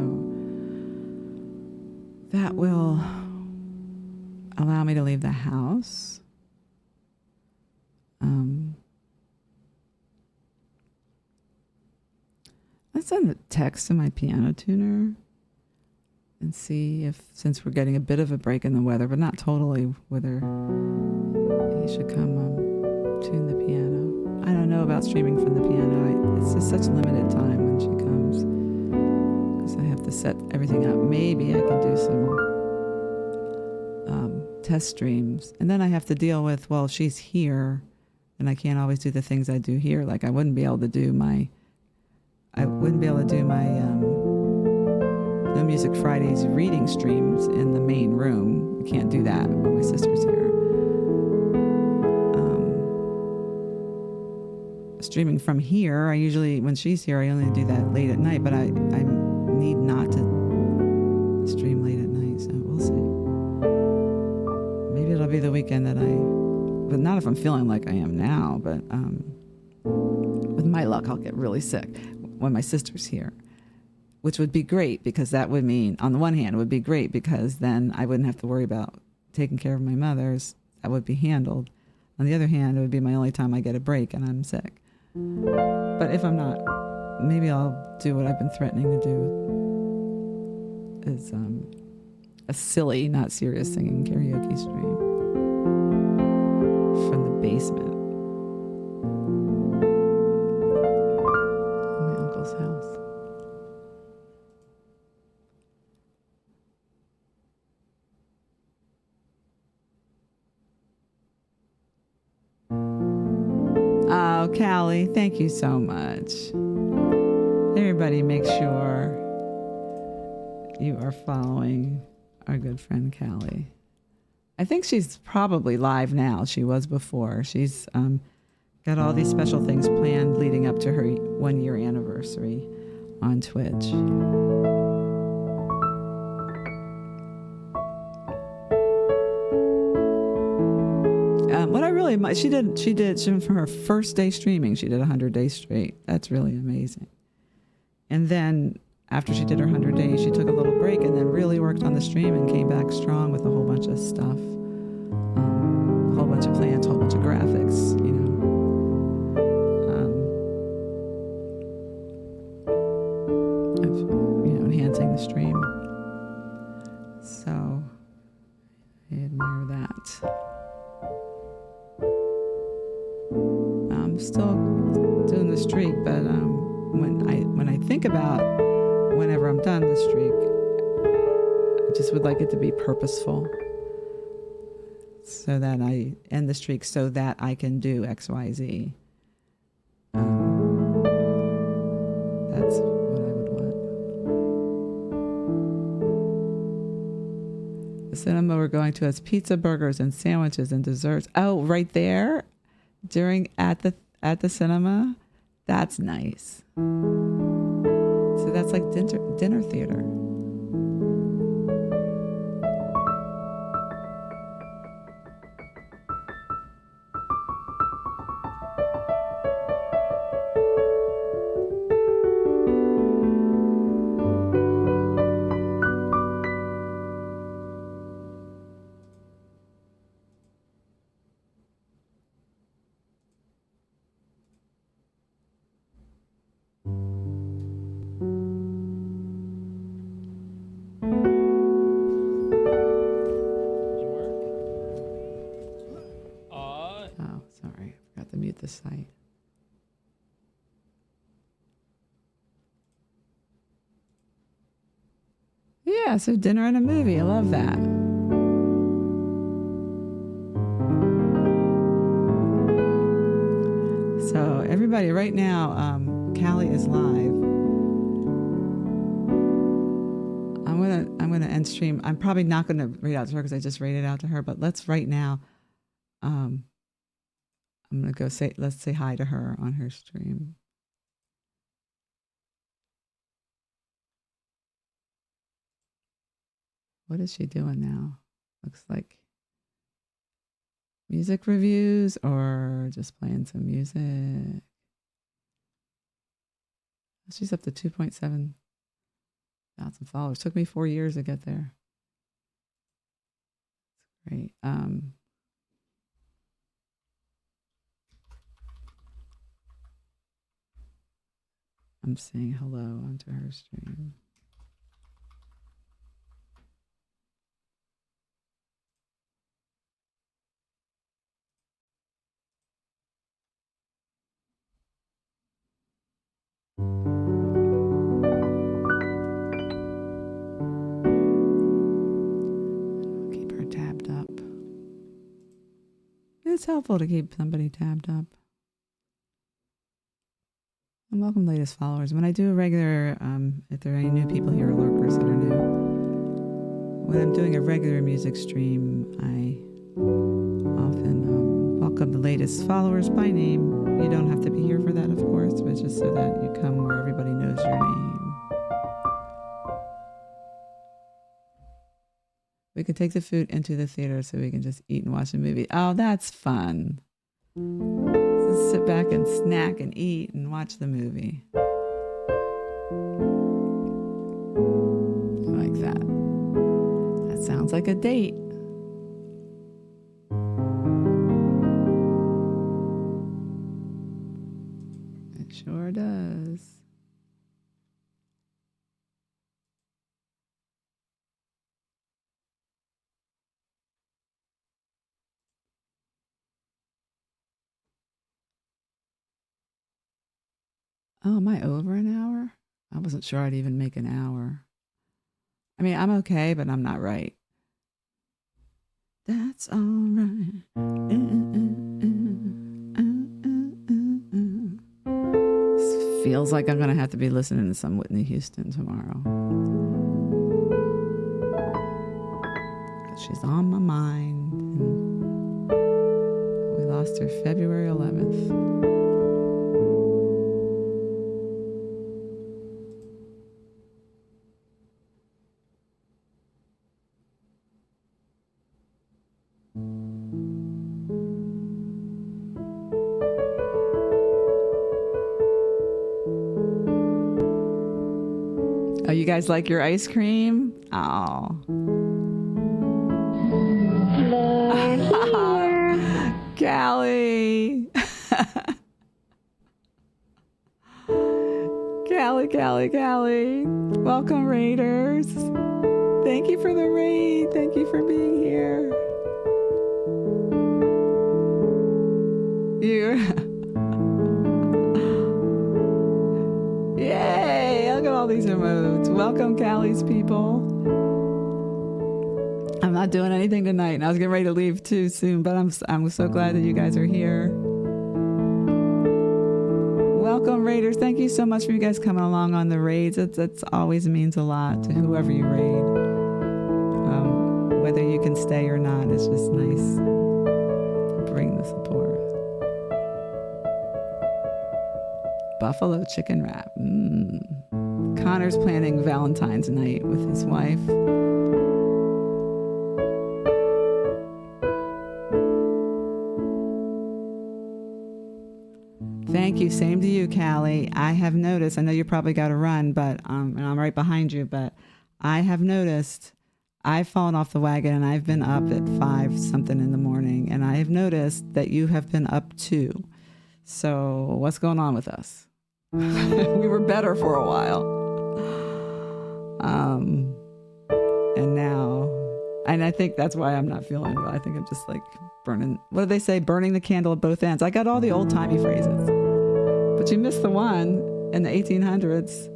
that will allow me to leave the house. Let's send a text to my piano tuner and see if, since we're getting a bit of a break in the weather, but not totally, whether he should come tune the piano. I don't know about streaming from the piano. It's just such limited time when she comes because I have to set everything up. Maybe I can do some test streams. And then I have to deal with, well, she's here and I can't always do the things I do here. Like I wouldn't be able to do my No Music Fridays reading streams in the main room. I can't do that when my sister's here. Streaming from here, I usually, when she's here, I only do that late at night, but I need not to stream late at night, so we'll see. Maybe it'll be the weekend that but not if I'm feeling like I am now, but with my luck, I'll get really sick when my sister's here, which would be great because that would mean, on the one hand, it would be great because then I wouldn't have to worry about taking care of my mother's. That would be handled. On the other hand, it would be my only time I get a break and I'm sick. But if I'm not, maybe I'll do what I've been threatening to do. Is a silly, not serious singing karaoke stream from the basement of my uncle's house. Oh, Callie, thank you so much. Everybody make sure you are following our good friend Callie. I think she's probably live now. She was before. She's got all these special things planned leading up to her 1-year anniversary on Twitch. What I really, she from her first day streaming, she did 100 days straight. That's really amazing. And then after she did her 100 days, she took a little break and then really worked on the stream and came back strong with a whole bunch of stuff, a whole bunch of plans, a whole bunch of graphics, enhancing the stream. So I admire that. I'm still doing the streak, but when I think about whenever I'm done the streak, I just would like it to be purposeful, so that I end the streak so that I can do XYZ. That's what I would want. The cinema we're going to has pizza, burgers, and sandwiches and desserts. Oh, right there, at the cinema. That's nice. So that's like dinner theater. The site. Yeah, so dinner and a movie. I love that. So everybody, right now, Callie is live. I'm gonna end stream. I'm probably not gonna read out to her because I just read it out to her. But let's right now. I'm going to go let's say hi to her on her stream. What is she doing now? Looks like music reviews or just playing some music. She's up to 2.7 thousand followers. Took me 4 years to get there. That's great. I'm saying hello onto her stream. Keep her tabbed up. It's helpful to keep somebody tabbed up. And welcome, latest followers. When I do a regular, if there are any new people here or lurkers that are new, when I'm doing a regular music stream, I often welcome the latest followers by name. You don't have to be here for that, of course, but just so that you come where everybody knows your name. We could take the food into the theater so we can just eat and watch a movie. Oh, that's fun. Just sit back and snack and eat and watch the movie. Like that. That sounds like a date. It sure does. Oh, am I over an hour? I wasn't sure I'd even make an hour. I mean, I'm okay, but I'm not right. That's all right. This feels like I'm going to have to be listening to some Whitney Houston tomorrow. She's on my mind. And we lost her February 11th. Oh, you guys like your ice cream? Oh. Callie. Callie. Welcome, Raiders. Thank you for the raid. Thank you for being here. Yay! Look at all these emotes. Welcome, Callie's people. I'm not doing anything tonight, and I was getting ready to leave too soon, but I'm so glad that you guys are here. Welcome, Raiders. Thank you so much for you guys coming along on the raids. It always means a lot to whoever you raid. Whether you can stay or not, it's just nice to bring the support. Buffalo chicken wrap. Connor's planning Valentine's night with his wife. Thank you. Same to you, Callie. I have noticed, I know you probably got to run, but and I'm right behind you, but I have noticed I've fallen off the wagon and I've been up at 5 something in the morning, and I have noticed that you have been up too. So what's going on with us? We were better for a while. And now, and I think that's why I'm not feeling well. I think I'm just like burning, what do they say? Burning the candle at both ends. I got all the old timey phrases, but you missed the one in the 1800s.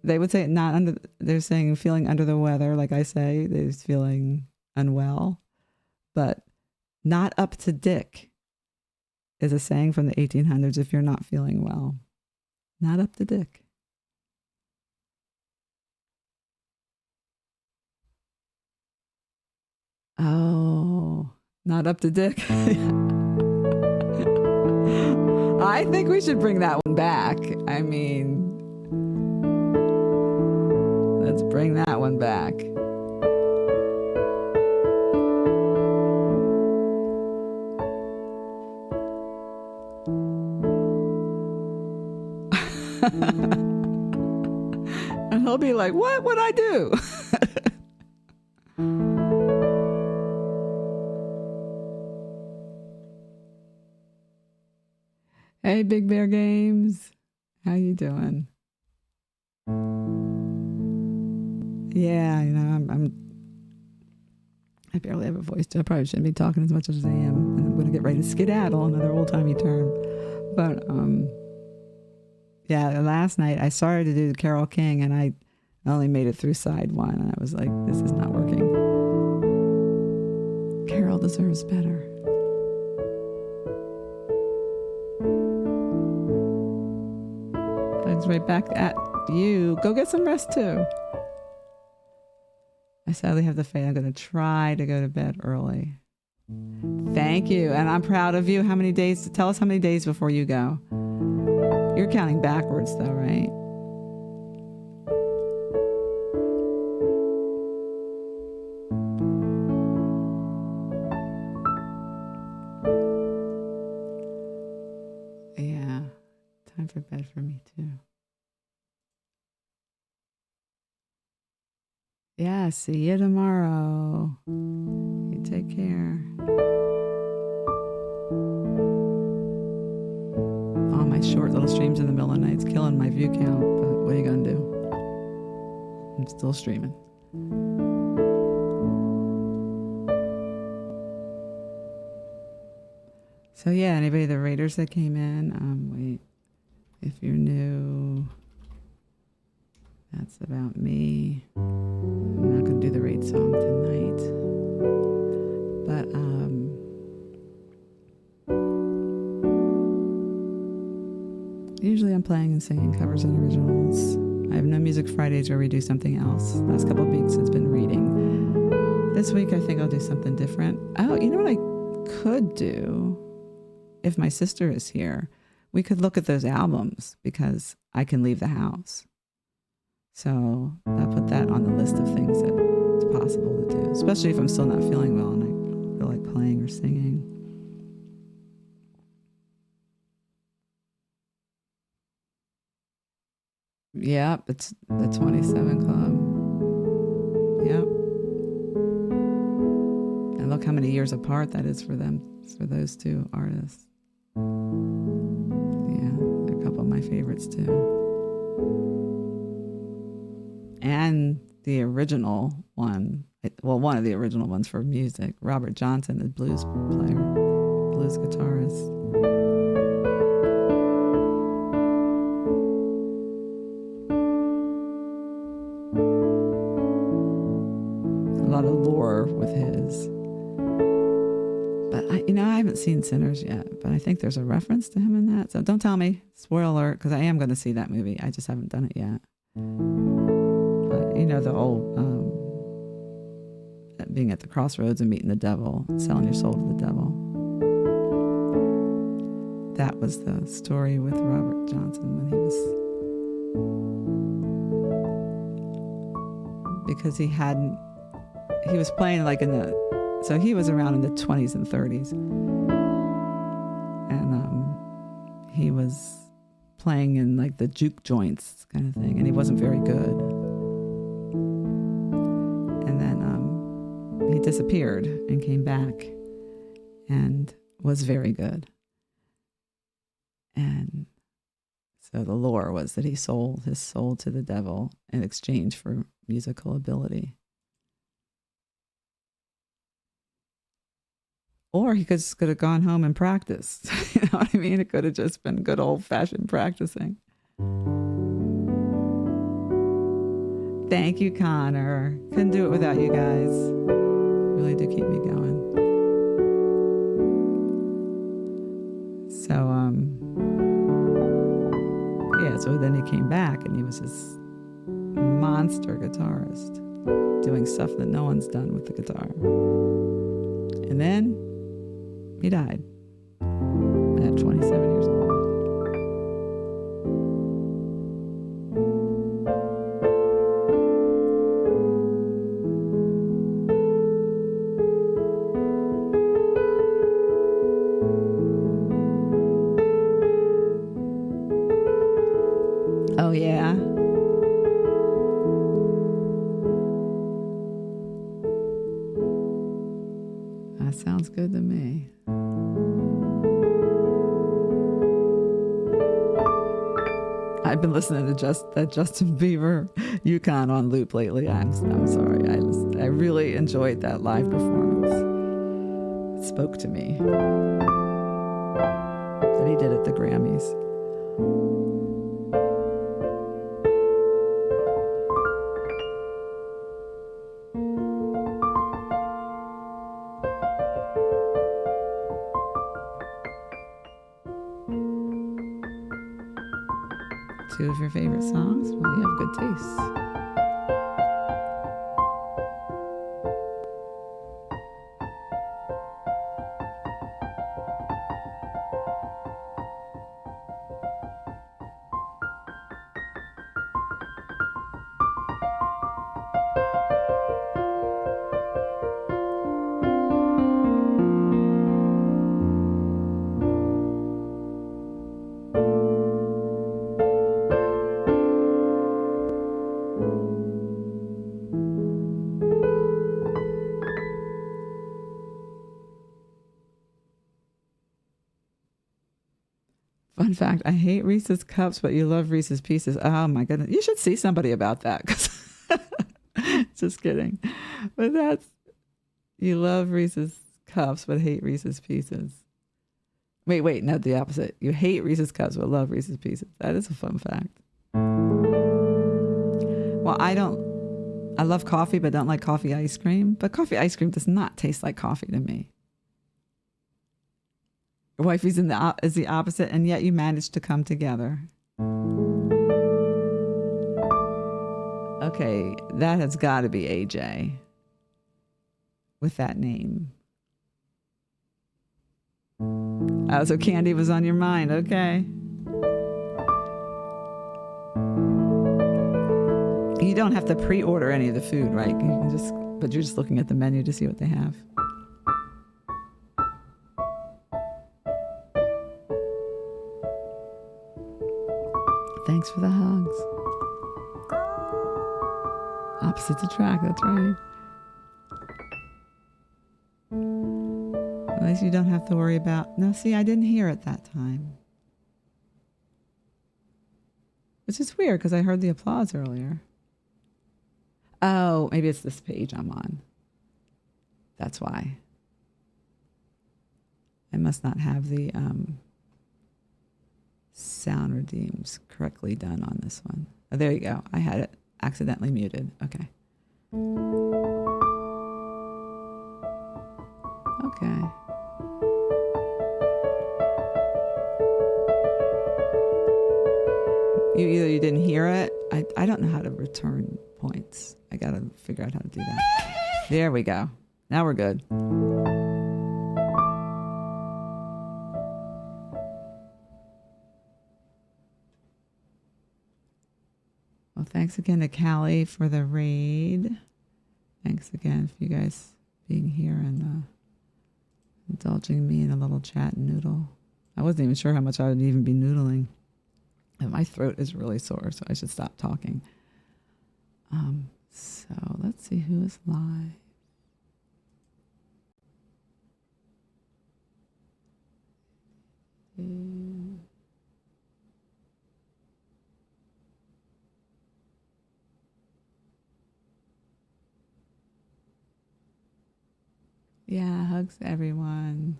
They would say not under, they're saying feeling under the weather. Like I say, they're feeling unwell, but not up to dick is a saying from the 1800s. If you're not feeling well, not up to dick. Oh, not up to dick. I think we should bring that one back. I mean, let's bring that one back. And he'll be like, what would I do? Hey, Big Bear Games. How you doing? Yeah, you know, I barely have a voice. I probably shouldn't be talking as much as I am. And I'm going to get ready to skedaddle, another old-timey term. But, yeah, last night I started to do Carole King, and I only made it through side 1, and I was like, this is not working. Carole deserves better. It's right back at you. Go get some rest too. I sadly have to fail. I'm going to try to go to bed early. Thank you. And I'm proud of you. How many days? Tell us how many days before you go. You're counting backwards though, right? Yeah. Time for bed for me too. Yeah, see you tomorrow. You take care. All my short little streams in the middle of the night's killing my view count, but what are you gonna do? I'm still streaming. So yeah, anybody, the Raiders that came in, wait, if you're new, that's about me. I'm not going to do the raid song tonight. But usually I'm playing and singing covers and originals. I have no Music Fridays where we do something else. Last couple of weeks it's been reading. This week I think I'll do something different. Oh, you know what I could do? If my sister is here, we could look at those albums because I can leave the house. So I'll put that on the list of things that it's possible to do, especially if I'm still not feeling well and I don't feel like playing or singing. Yep, it's the 27 Club. Yep. And look how many years apart that is for them, for those two artists. Yeah, they're a couple of my favorites too. And the original one, well, one of the original ones for music, Robert Johnson, the blues player, blues guitarist. A lot of lore with his. But I haven't seen Sinners yet, but I think there's a reference to him in that. So don't tell me, spoiler alert, because I am going to see that movie. I just haven't done it yet. But the old being at the crossroads and meeting the devil, selling your soul to the devil. That was the story with Robert Johnson when he was, because he was playing like so he was around in the 20s and 30s. And he was playing in like the juke joints kind of thing, and he wasn't very good. And then he disappeared and came back and was very good. And so the lore was that he sold his soul to the devil in exchange for musical ability. Or he could have gone home and practiced. You know what I mean? It could have just been good old-fashioned practicing. Thank you, Connor. Couldn't do it without you guys. Really do keep me going. So, so then he came back and he was this monster guitarist doing stuff that no one's done with the guitar. And then he died at 27 years old. Oh, yeah. That sounds good to me. I've been listening to that Justin Bieber Yukon on loop lately. I'm sorry. I really enjoyed that live performance. It spoke to me. That he did at the Grammys. Two of your favorite songs? Well, you have good taste. Fun fact, I hate Reese's Cups, but you love Reese's Pieces. Oh my goodness. You should see somebody about that. Just kidding. But you love Reese's Cups, but hate Reese's Pieces. Wait, no, the opposite. You hate Reese's Cups, but love Reese's Pieces. That is a fun fact. Well, I love coffee, but don't like coffee ice cream. But coffee ice cream does not taste like coffee to me. Your wife is the opposite, and yet you managed to come together. Okay, that has got to be AJ with that name. Oh, so candy was on your mind. Okay. You don't have to pre-order any of the food, right? You can but you're just looking at the menu to see what they have. Thanks for the hugs. Opposites attract, that's right. At least you don't have to worry about... No, see, I didn't hear it that time. Which is weird, because I heard the applause earlier. Oh, maybe it's this page I'm on. That's why. I must not have the sound redeems correctly done on this one. Oh, there you go. I had it accidentally muted. Okay. Okay. Either you didn't hear it. I don't know how to return points. I got to figure out how to do that. There we go. Now we're good. Well, thanks again to Callie for the raid. Thanks again for you guys being here and indulging me in a little chat and noodle. I wasn't even sure how much I would even be noodling. And my throat is really sore, so I should stop talking. So let's see who is live. Yeah, hugs everyone.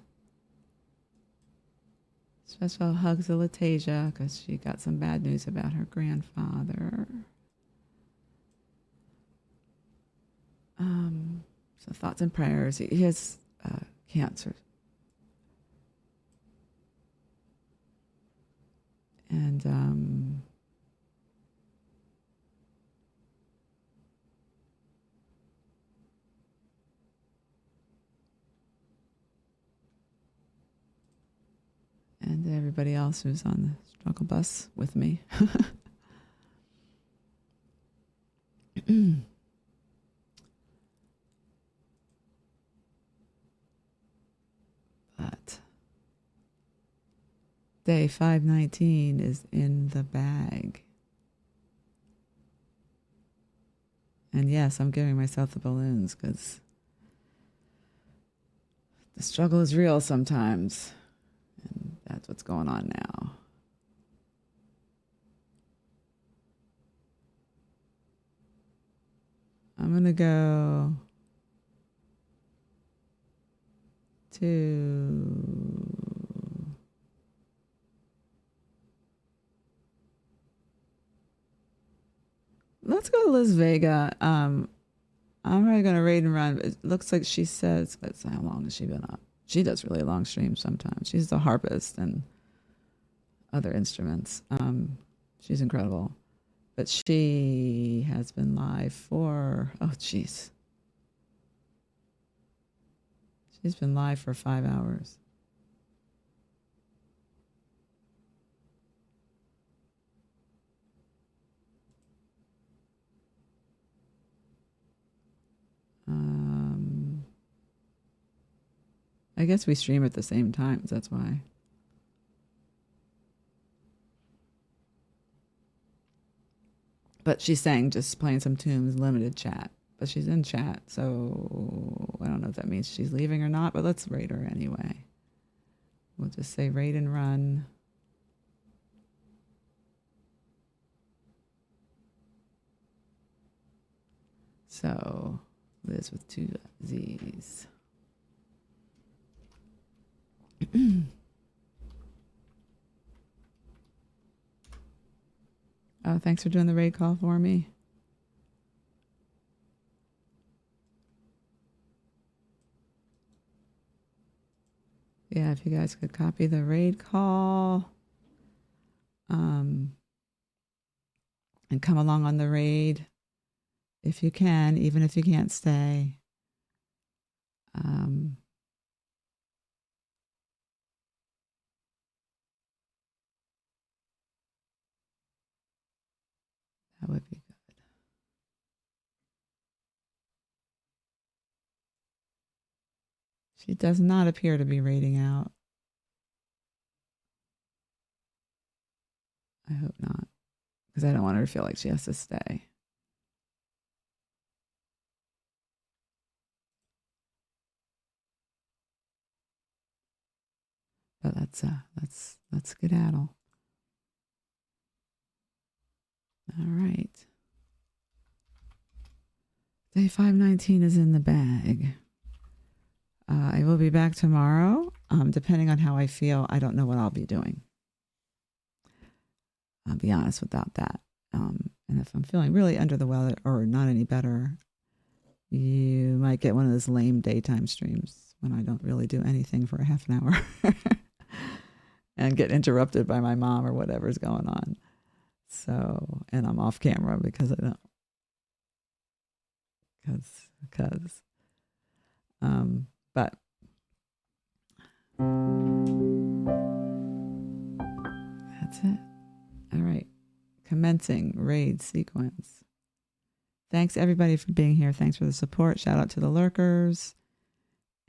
Special hugs to Latasia because she got some bad news about her grandfather. So thoughts and prayers. He has cancer. And everybody else who's on the struggle bus with me. But day 519 is in the bag. And yes, I'm giving myself the balloons because the struggle is real sometimes. And that's what's going on now. I'm going to go to... Let's go to Liz Vega. I'm probably going to raid and run. It looks like she says, let's see, how long has she been up? She does really long streams sometimes. She's the harpist and other instruments. She's incredible. But she has been live for, oh, jeez. She's been live for 5 hours. I guess we stream at the same times. That's why. But she's saying just playing some tunes, limited chat. But she's in chat, so I don't know if that means she's leaving or not, but let's rate her anyway. We'll just say rate and run. So Liz with 2 Z's. Oh, thanks for doing the raid call for me. Yeah, if you guys could copy the raid call and come along on the raid if you can, even if you can't stay. That would be good. She does not appear to be raiding out. I hope not, because I don't want her to feel like she has to stay. But let's skedaddle. All right. Day 519 is in the bag. I will be back tomorrow. Depending on how I feel, I don't know what I'll be doing. I'll be honest about that. And if I'm feeling really under the weather or not any better, you might get one of those lame daytime streams when I don't really do anything for a half an hour and get interrupted by my mom or whatever's going on. So, and I'm off camera because I don't, but that's it. All right. Commencing raid sequence. Thanks everybody for being here. Thanks for the support. Shout out to the lurkers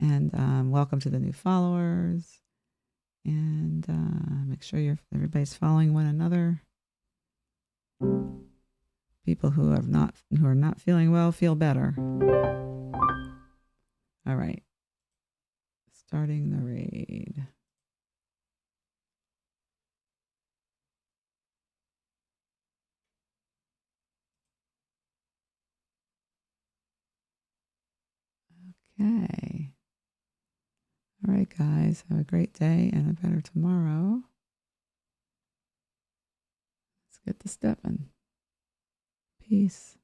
and welcome to the new followers. And make sure everybody's following one another. People who are not feeling well feel better. All right. Starting the raid. Okay. All right, guys. Have a great day and a better tomorrow. Let's get to stepping. Peace.